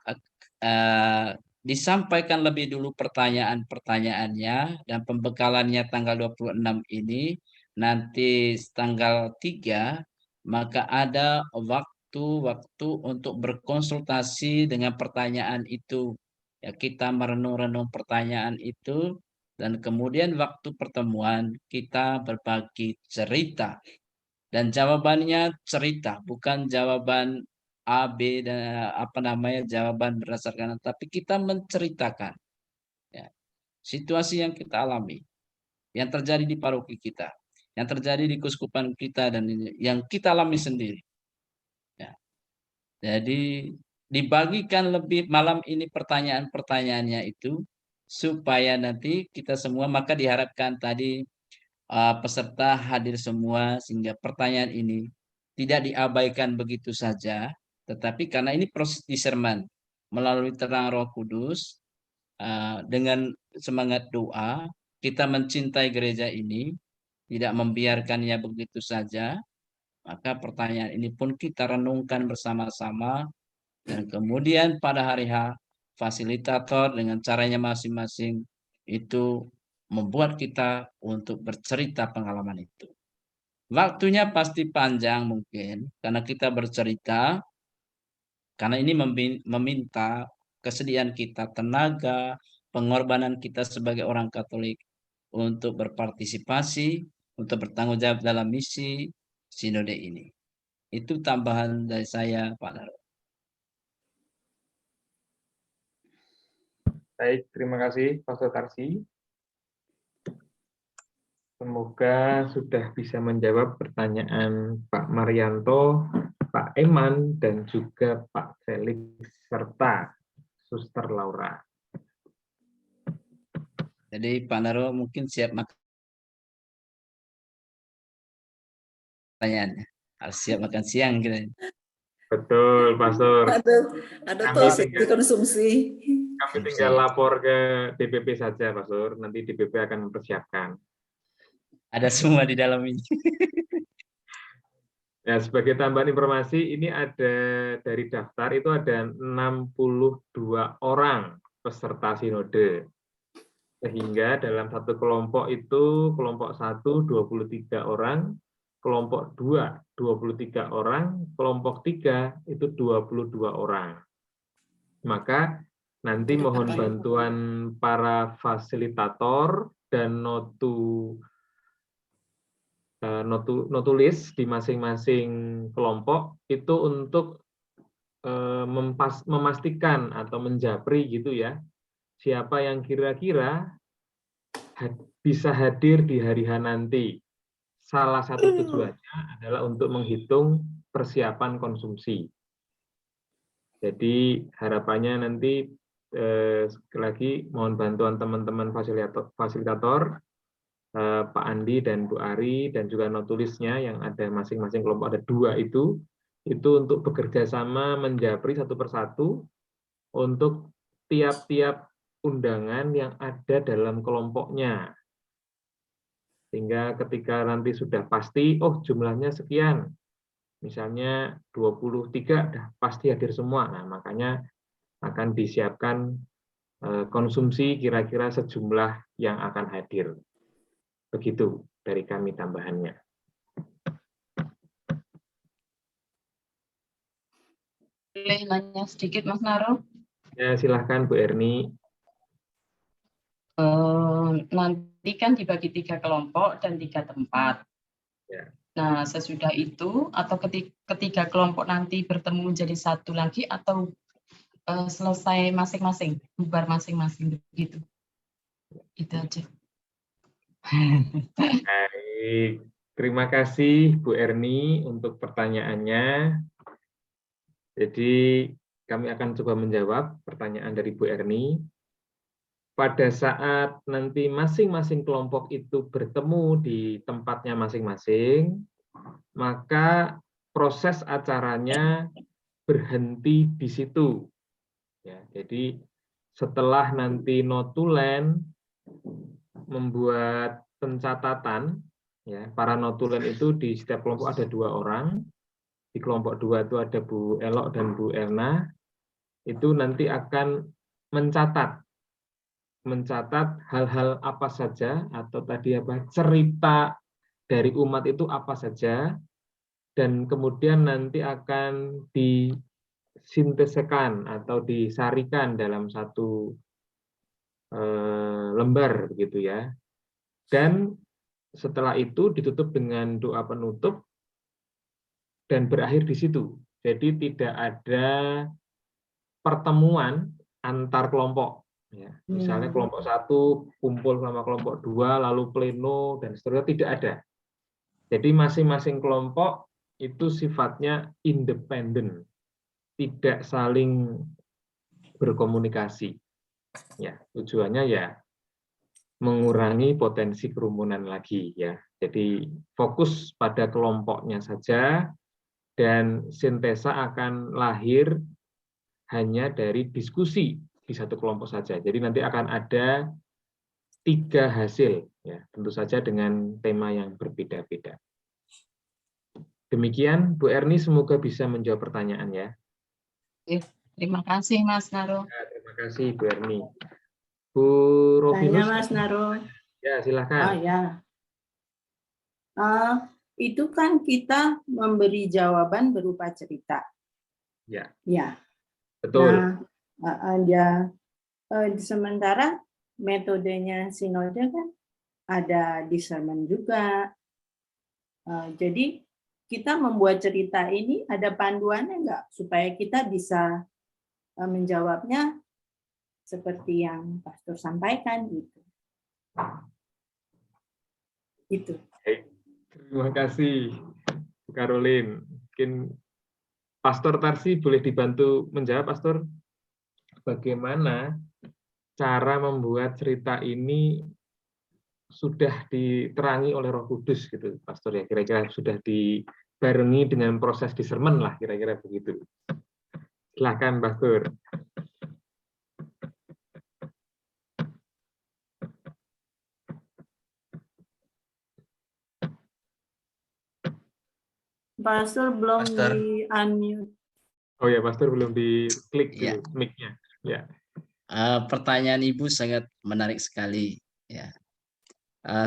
disampaikan lebih dulu pertanyaan-pertanyaannya dan pembekalannya tanggal 26 ini, nanti tanggal 3, maka ada waktu untuk berkonsultasi dengan pertanyaan itu. Ya, kita merenung-renung pertanyaan itu, dan kemudian waktu pertemuan kita berbagi cerita. Dan jawabannya cerita, bukan jawaban A, B, dan jawaban berdasarkan, tapi kita menceritakan ya, situasi yang kita alami, yang terjadi di paroki kita, yang terjadi di keuskupan kita, dan yang kita alami sendiri. Ya. Jadi dibagikan lebih malam ini pertanyaan-pertanyaannya itu, supaya nanti kita semua, maka diharapkan tadi peserta hadir semua, sehingga pertanyaan ini tidak diabaikan begitu saja, tetapi karena ini proses discernment melalui terang Roh Kudus, dengan semangat doa, kita mencintai gereja ini, tidak membiarkannya begitu saja, maka pertanyaan ini pun kita renungkan bersama-sama, dan kemudian pada hari H, fasilitator dengan caranya masing-masing itu membuat kita untuk bercerita pengalaman itu. Waktunya pasti panjang mungkin, karena kita bercerita, karena ini meminta kesediaan kita, tenaga, pengorbanan kita sebagai orang Katolik untuk berpartisipasi, untuk bertanggung jawab dalam misi sinode ini. Itu tambahan dari saya, Pak Naro. Baik, terima kasih Pastor Tarsi. Semoga sudah bisa menjawab pertanyaan Pak Marianto, Pak Eman, dan juga Pak Felix, serta Suster Laura. Jadi Pak Naro mungkin siap pertanyaannya. Harus siap makan siang kita. Betul, Pastor. Ada Kami tuh tinggal- dikonsumsi. Kami tinggal lapor ke DPP saja, Pastor. Nanti DPP akan mempersiapkan. Ada semua di dalam ini. Ya, sebagai tambahan informasi, ini ada dari daftar itu ada 62 orang peserta sinode. Sehingga dalam satu kelompok itu, kelompok 1 23 orang, kelompok 2 23 orang, kelompok 3 itu 22 orang. Maka nanti mohon bantuan para fasilitator dan notulis di masing-masing kelompok itu untuk memastikan atau menjapri gitu ya, siapa yang kira-kira bisa hadir di hari H nanti. Salah satu tujuannya adalah untuk menghitung persiapan konsumsi. Jadi harapannya nanti sekali lagi mohon bantuan teman-teman fasilitator, Pak Andi dan Bu Ari, dan juga notulisnya yang ada masing-masing kelompok, ada 2 itu untuk bekerja sama menjapri satu persatu untuk tiap-tiap undangan yang ada dalam kelompoknya. Sehingga ketika nanti sudah pasti, oh jumlahnya sekian, misalnya 23, dah pasti hadir semua. Nah, makanya akan disiapkan konsumsi kira-kira sejumlah yang akan hadir. Begitu dari kami tambahannya. Boleh nanya sedikit, Mas Naro? Ya, silahkan Bu Erni. Nanti kan dibagi 3 kelompok dan 3 tempat. Ya. Nah, sesudah itu atau ketiga kelompok nanti bertemu menjadi satu lagi atau selesai masing-masing, bubar masing-masing begitu. Itu aja. Baik, terima kasih Bu Erni untuk pertanyaannya. Jadi kami akan coba menjawab pertanyaan dari Bu Erni. Pada saat nanti masing-masing kelompok itu bertemu di tempatnya masing-masing, maka proses acaranya berhenti di situ. Ya, jadi setelah nanti notulen membuat pencatatan, ya, para notulen itu di setiap kelompok ada 2 orang. Di kelompok 2 itu ada Bu Elok dan Bu Erna. Itu nanti akan mencatat hal-hal apa saja, atau tadi apa, cerita dari umat itu apa saja, dan kemudian nanti akan disintesekan atau disarikan dalam satu lembar begitu ya. Dan setelah itu ditutup dengan doa penutup dan berakhir di situ. Jadi tidak ada pertemuan antar kelompok. Ya, misalnya kelompok 1 kumpul sama kelompok 2, lalu pleno dan seterusnya, tidak ada. Jadi masing-masing kelompok itu sifatnya independen, tidak saling berkomunikasi. Ya, tujuannya ya mengurangi potensi kerumunan lagi ya. Jadi fokus pada kelompoknya saja, dan sintesa akan lahir hanya dari diskusi di satu kelompok saja. Jadi nanti akan ada 3 hasil, ya, tentu saja dengan tema yang berbeda-beda. Demikian, Bu Erni, semoga bisa menjawab pertanyaan ya. Terima kasih, Mas Naro. Ya, terima kasih, Bu Erni. Bu Rovinus. Tanya, Mas Naro. Ya, silakan. Oh ya. Itu kan kita memberi jawaban berupa cerita. Ya. Ya. Betul. Nah, sementara metodenya sinode kan ada discernment juga. Jadi kita membuat cerita ini ada panduannya nggak supaya kita bisa menjawabnya seperti yang Pastor sampaikan gitu. Itu. Terima kasih, Bu Caroline. Mungkin Pastor Tarsi boleh dibantu menjawab, Pastor, bagaimana cara membuat cerita ini sudah diterangi oleh Roh Kudus gitu, Pastor ya, kira-kira sudah barengi dengan proses discernment lah, kira-kira begitu. Silahkan, Pastor. Pastor belum Pastor. di unmute. Oh ya, Pastor belum diklik Ya. dulu mic-nya. Ya. Pertanyaan Ibu sangat menarik sekali. Ya.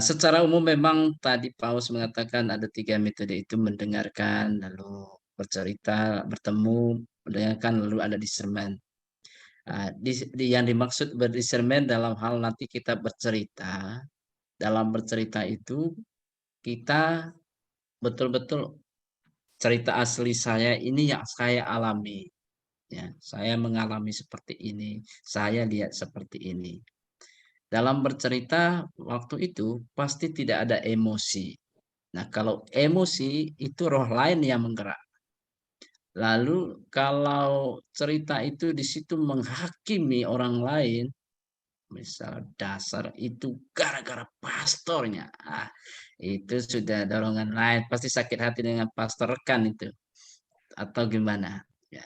Secara umum memang tadi Paus mengatakan ada 3 metode itu: mendengarkan, lalu bercerita, bertemu, mendengarkan, lalu ada discernment. Yang dimaksud berdiscernment dalam hal nanti kita bercerita, dalam bercerita itu kita betul-betul cerita asli saya ini yang saya alami. Ya, saya mengalami seperti ini, saya lihat seperti ini. Dalam bercerita waktu itu pasti tidak ada emosi. Nah, kalau emosi itu roh lain yang menggerak. Lalu kalau cerita itu di situ menghakimi orang lain, misal dasar itu gara-gara pastornya, itu sudah dorongan lain, pasti sakit hati dengan pastor rekan itu, atau gimana. Ya.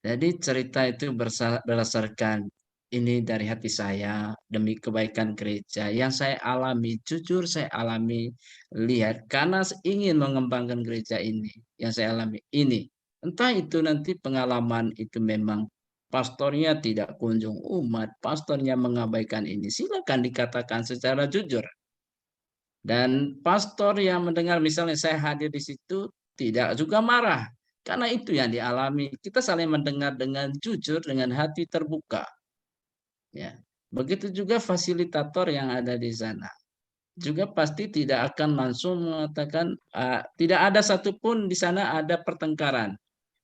Jadi cerita itu berdasarkan ini dari hati saya demi kebaikan gereja yang saya alami, jujur saya alami, lihat karena ingin mengembangkan gereja ini yang saya alami ini. Entah itu nanti pengalaman itu memang pastornya tidak kunjung umat, pastornya mengabaikan ini, silakan dikatakan secara jujur. Dan pastor yang mendengar, misalnya saya hadir di situ, tidak juga marah. Karena itu yang dialami. Kita saling mendengar dengan jujur, dengan hati terbuka. Ya. Begitu juga fasilitator yang ada di sana. Juga pasti tidak akan langsung mengatakan, tidak ada satupun di sana ada pertengkaran.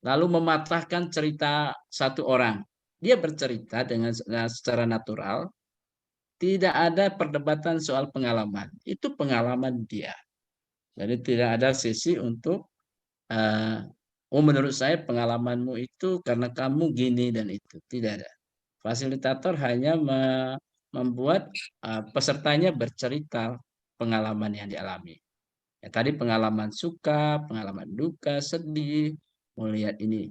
Lalu mematahkan cerita satu orang. Dia bercerita dengan secara natural, tidak ada perdebatan soal pengalaman. Itu pengalaman dia. Jadi tidak ada sisi untuk menurut saya pengalamanmu itu karena kamu gini dan itu. Tidak ada. Fasilitator hanya membuat pesertanya bercerita pengalaman yang dialami. Ya, tadi pengalaman suka, pengalaman duka, sedih, melihat ini.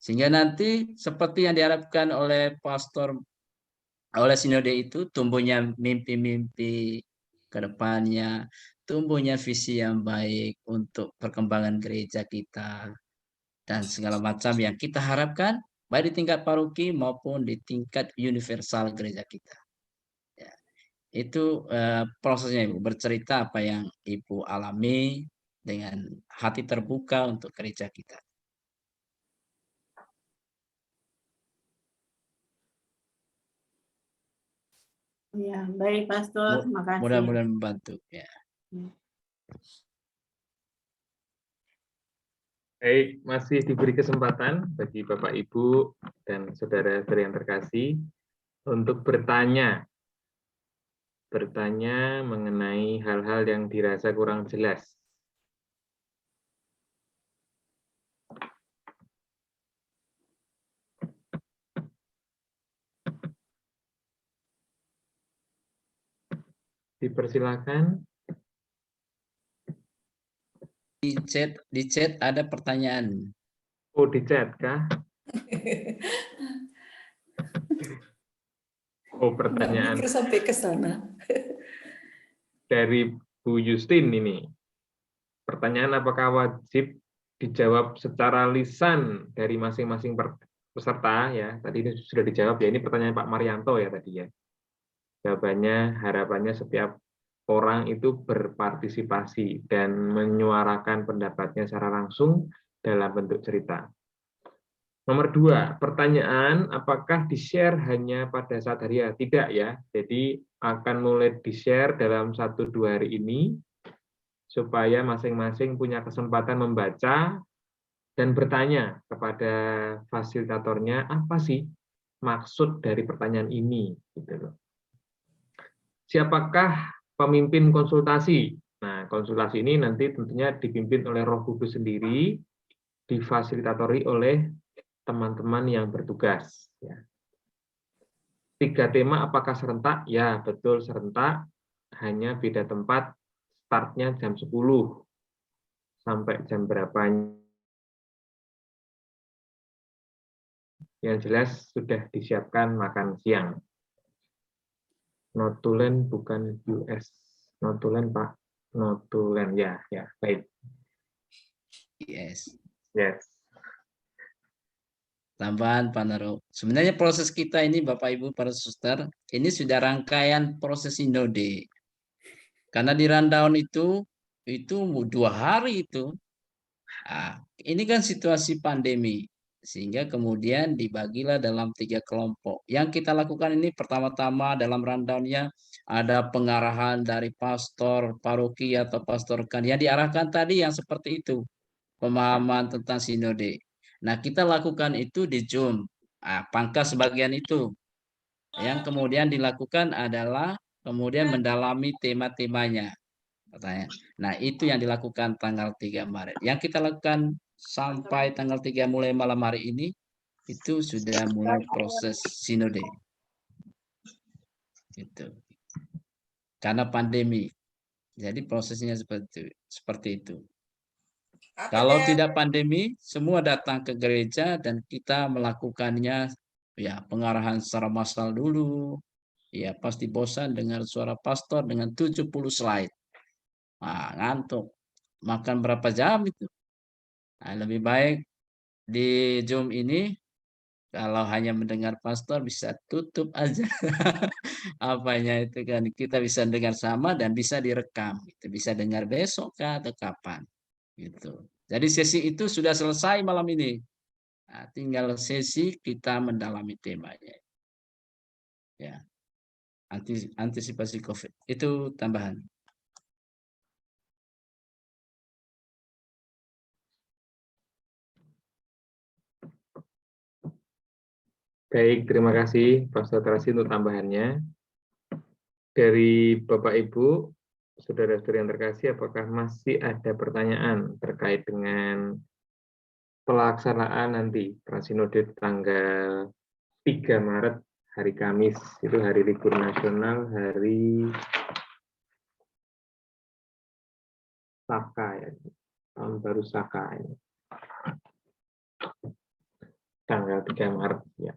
Sehingga nanti seperti yang diharapkan oleh pastor, oleh sinode itu, tumbuhnya mimpi-mimpi ke depannya, tumbuhnya visi yang baik untuk perkembangan gereja kita, dan segala macam yang kita harapkan, baik di tingkat paroki maupun di tingkat universal gereja kita. Ya, itu prosesnya, Ibu, bercerita apa yang Ibu alami dengan hati terbuka untuk gereja kita. Ya, baik Pastor, makasih. Mudah-mudahan membantu. Ya. Baik, masih diberi kesempatan bagi Bapak, Ibu, dan saudara-saudara yang terkasih untuk bertanya mengenai hal-hal yang dirasa kurang jelas. Dipersilakan. Di chat ada pertanyaan. Oh, di chat kah? Oh, pertanyaan Mikir sampai ke sana. dari Bu Justin ini. Pertanyaan apakah wajib dijawab secara lisan dari masing-masing peserta ya. Tadi ini sudah dijawab ya. Ini pertanyaan Pak Marianto ya tadi ya. Jawabannya, harapannya setiap orang itu berpartisipasi dan menyuarakan pendapatnya secara langsung dalam bentuk cerita. Nomor 2, pertanyaan apakah di-share hanya pada saat hari ya? Tidak ya, jadi akan mulai di-share dalam 1-2 hari ini, supaya masing-masing punya kesempatan membaca dan bertanya kepada fasilitatornya, apa sih maksud dari pertanyaan ini? Gitu loh. Siapakah pemimpin konsultasi? Nah, konsultasi ini nanti tentunya dipimpin oleh Roh Kudus sendiri, difasilitatori oleh teman-teman yang bertugas. 3 tema apakah serentak? Ya, betul serentak, hanya beda tempat, startnya jam 10. sampai jam berapa. Yang jelas sudah disiapkan makan siang. Notulen bukan US. Notulen Pak. Notulen ya, baik. Yes. Yes. Tambahan Pak Naro. Sebenarnya proses kita ini Bapak Ibu para suster, ini sudah rangkaian proses sinode. Karena di rundown itu 2 hari itu. Nah, ini kan situasi pandemi. Sehingga kemudian dibagilah dalam 3 kelompok. Yang kita lakukan ini pertama-tama dalam rundown-nya ada pengarahan dari pastor paroki atau pastor rekan. Yang diarahkan tadi yang seperti itu. Pemahaman tentang sinode. Nah, kita lakukan itu di Zoom. Pangkas sebagian itu. Yang kemudian dilakukan adalah kemudian mendalami tema-temanya. Nah, itu yang dilakukan tanggal 3 Maret. Yang kita lakukan sampai tanggal 3 mulai malam hari ini, itu sudah mulai proses sinode. Gitu. Karena pandemi. Jadi prosesnya seperti itu. Kalau tidak pandemi, semua datang ke gereja dan kita melakukannya ya pengarahan secara massal dulu. Ya pasti bosan dengar suara pastor dengan 70 slide. Ngantuk. Makan berapa jam itu? Nah, lebih baik di Zoom ini kalau hanya mendengar pastor bisa tutup aja. Apanya itu kan kita bisa dengar sama dan bisa direkam. Itu bisa dengar besok atau kapan. Gitu. Jadi sesi itu sudah selesai malam ini. Nah, tinggal sesi kita mendalami temanya. Ya. Antisipasi COVID. Itu tambahan. Baik, terima kasih Pastor Terasi untuk tambahannya. Dari Bapak Ibu, saudara-saudari yang terkasih, apakah masih ada pertanyaan terkait dengan pelaksanaan nanti Prasinode tanggal 3 Maret, hari Kamis, itu hari libur nasional, hari Saka ya, tahun baru Saka ini. Tanggal 3 Maret ya.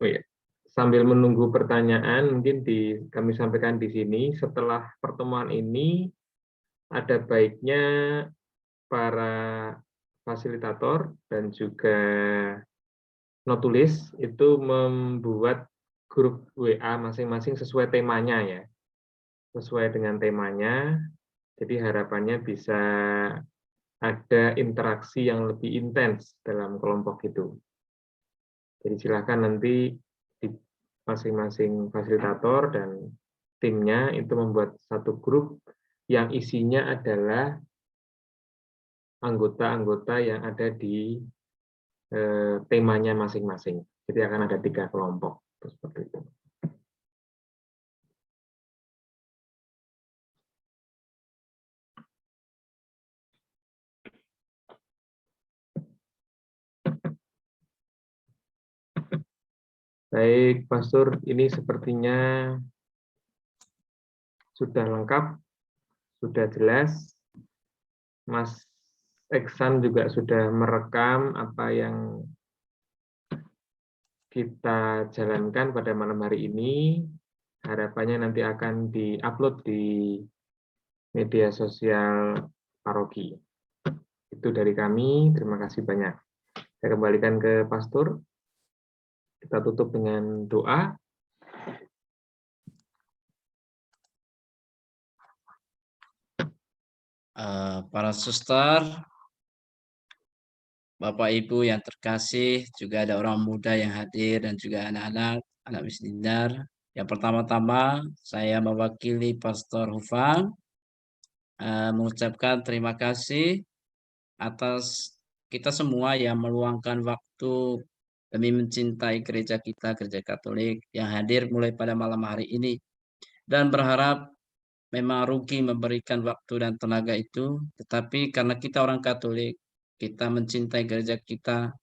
Oh ya, sambil menunggu pertanyaan, mungkin kami sampaikan di sini, setelah pertemuan ini, ada baiknya para fasilitator dan juga notulis itu membuat grup WA masing-masing sesuai temanya ya. Sesuai dengan temanya, jadi harapannya bisa ada interaksi yang lebih intens dalam kelompok itu. Jadi silakan nanti di masing-masing fasilitator dan timnya itu membuat satu grup yang isinya adalah anggota-anggota yang ada di temanya masing-masing. Jadi akan ada 3 kelompok. Seperti itu. Baik, Pastor, ini sepertinya sudah lengkap, sudah jelas. Mas Eksan juga sudah merekam apa yang kita jalankan pada malam hari ini. Harapannya nanti akan di-upload di media sosial paroki. Itu dari kami, terima kasih banyak. Saya kembalikan ke Pastor. Kita tutup dengan doa. Para suster, Bapak Ibu yang terkasih, juga ada orang muda yang hadir dan juga anak-anak, anak misdinar. Yang pertama-tama saya mewakili Pastor Hufang mengucapkan terima kasih atas kita semua yang meluangkan waktu demi mencintai gereja kita, gereja Katolik yang hadir mulai pada malam hari ini. Dan berharap memang rugi memberikan waktu dan tenaga itu, tetapi karena kita orang Katolik, kita mencintai gereja kita,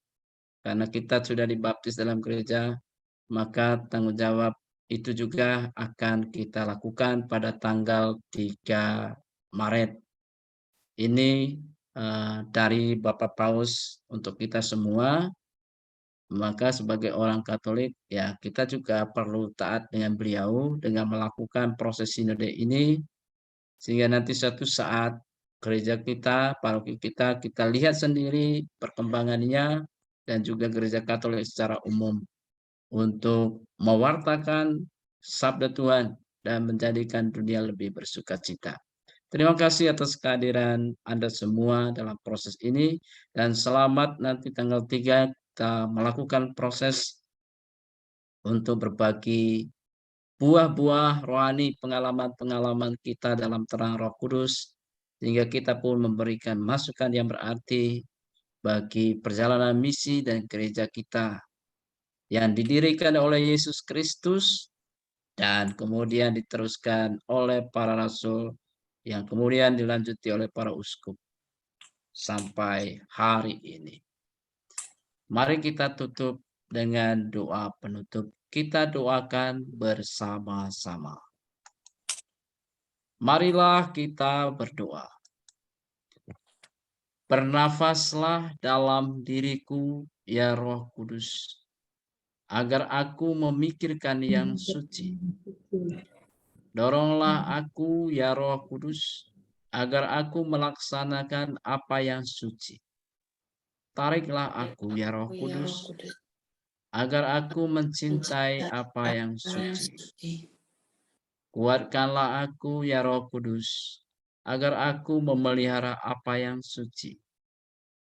karena kita sudah dibaptis dalam gereja, maka tanggung jawab itu juga akan kita lakukan pada tanggal 3 Maret. Ini dari Bapak Paus untuk kita semua. Maka sebagai orang Katolik, ya kita juga perlu taat dengan beliau dengan melakukan proses sinode ini, sehingga nanti suatu saat gereja kita, paroki kita lihat sendiri perkembangannya, dan juga gereja Katolik secara umum untuk mewartakan sabda Tuhan dan menjadikan dunia lebih bersukacita. Terima kasih atas kehadiran Anda semua dalam proses ini, dan selamat nanti tanggal 3 kita melakukan proses untuk berbagi buah-buah rohani, pengalaman-pengalaman kita dalam terang Roh Kudus, sehingga kita pun memberikan masukan yang berarti bagi perjalanan misi dan gereja kita yang didirikan oleh Yesus Kristus dan kemudian diteruskan oleh para rasul, yang kemudian dilanjuti oleh para uskup sampai hari ini. Mari kita tutup dengan doa penutup. Kita doakan bersama-sama. Marilah kita berdoa. Bernafaslah dalam diriku, ya Roh Kudus, agar aku memikirkan yang suci. Doronglah aku, ya Roh Kudus, agar aku melaksanakan apa yang suci. Tariklah aku, ya Roh Kudus, agar aku mencintai apa yang suci. Kuatkanlah aku, ya Roh Kudus, agar aku memelihara apa yang suci.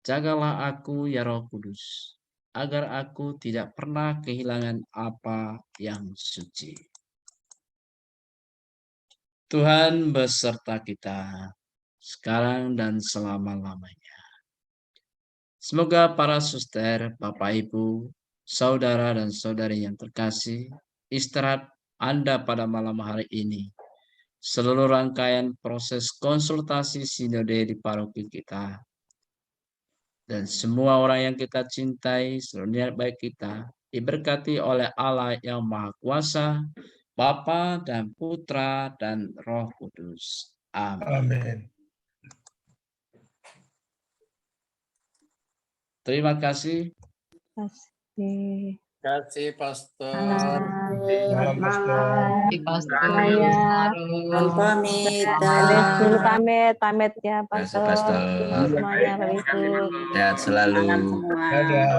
Jagalah aku, ya Roh Kudus, agar aku tidak pernah kehilangan apa yang suci. Tuhan beserta kita, sekarang dan selama-lamanya. Semoga para suster, Bapak Ibu, saudara dan saudari yang terkasih, istirahat Anda pada malam hari ini, seluruh rangkaian proses konsultasi sinode di paroki kita, dan semua orang yang kita cintai, seluruh niat baik kita, diberkati oleh Allah yang Maha Kuasa, Bapa dan Putra dan Roh Kudus. Amin. Amin. Terima kasih. Kasih. Kasih Pastor. Malam, Pastor. Mohon pamit. Pamit dulu, pamit ya, Terima kasih, Pastor. Pastor. Semuanya, Bapak Ibu. Sehat selalu. semua. Dadah.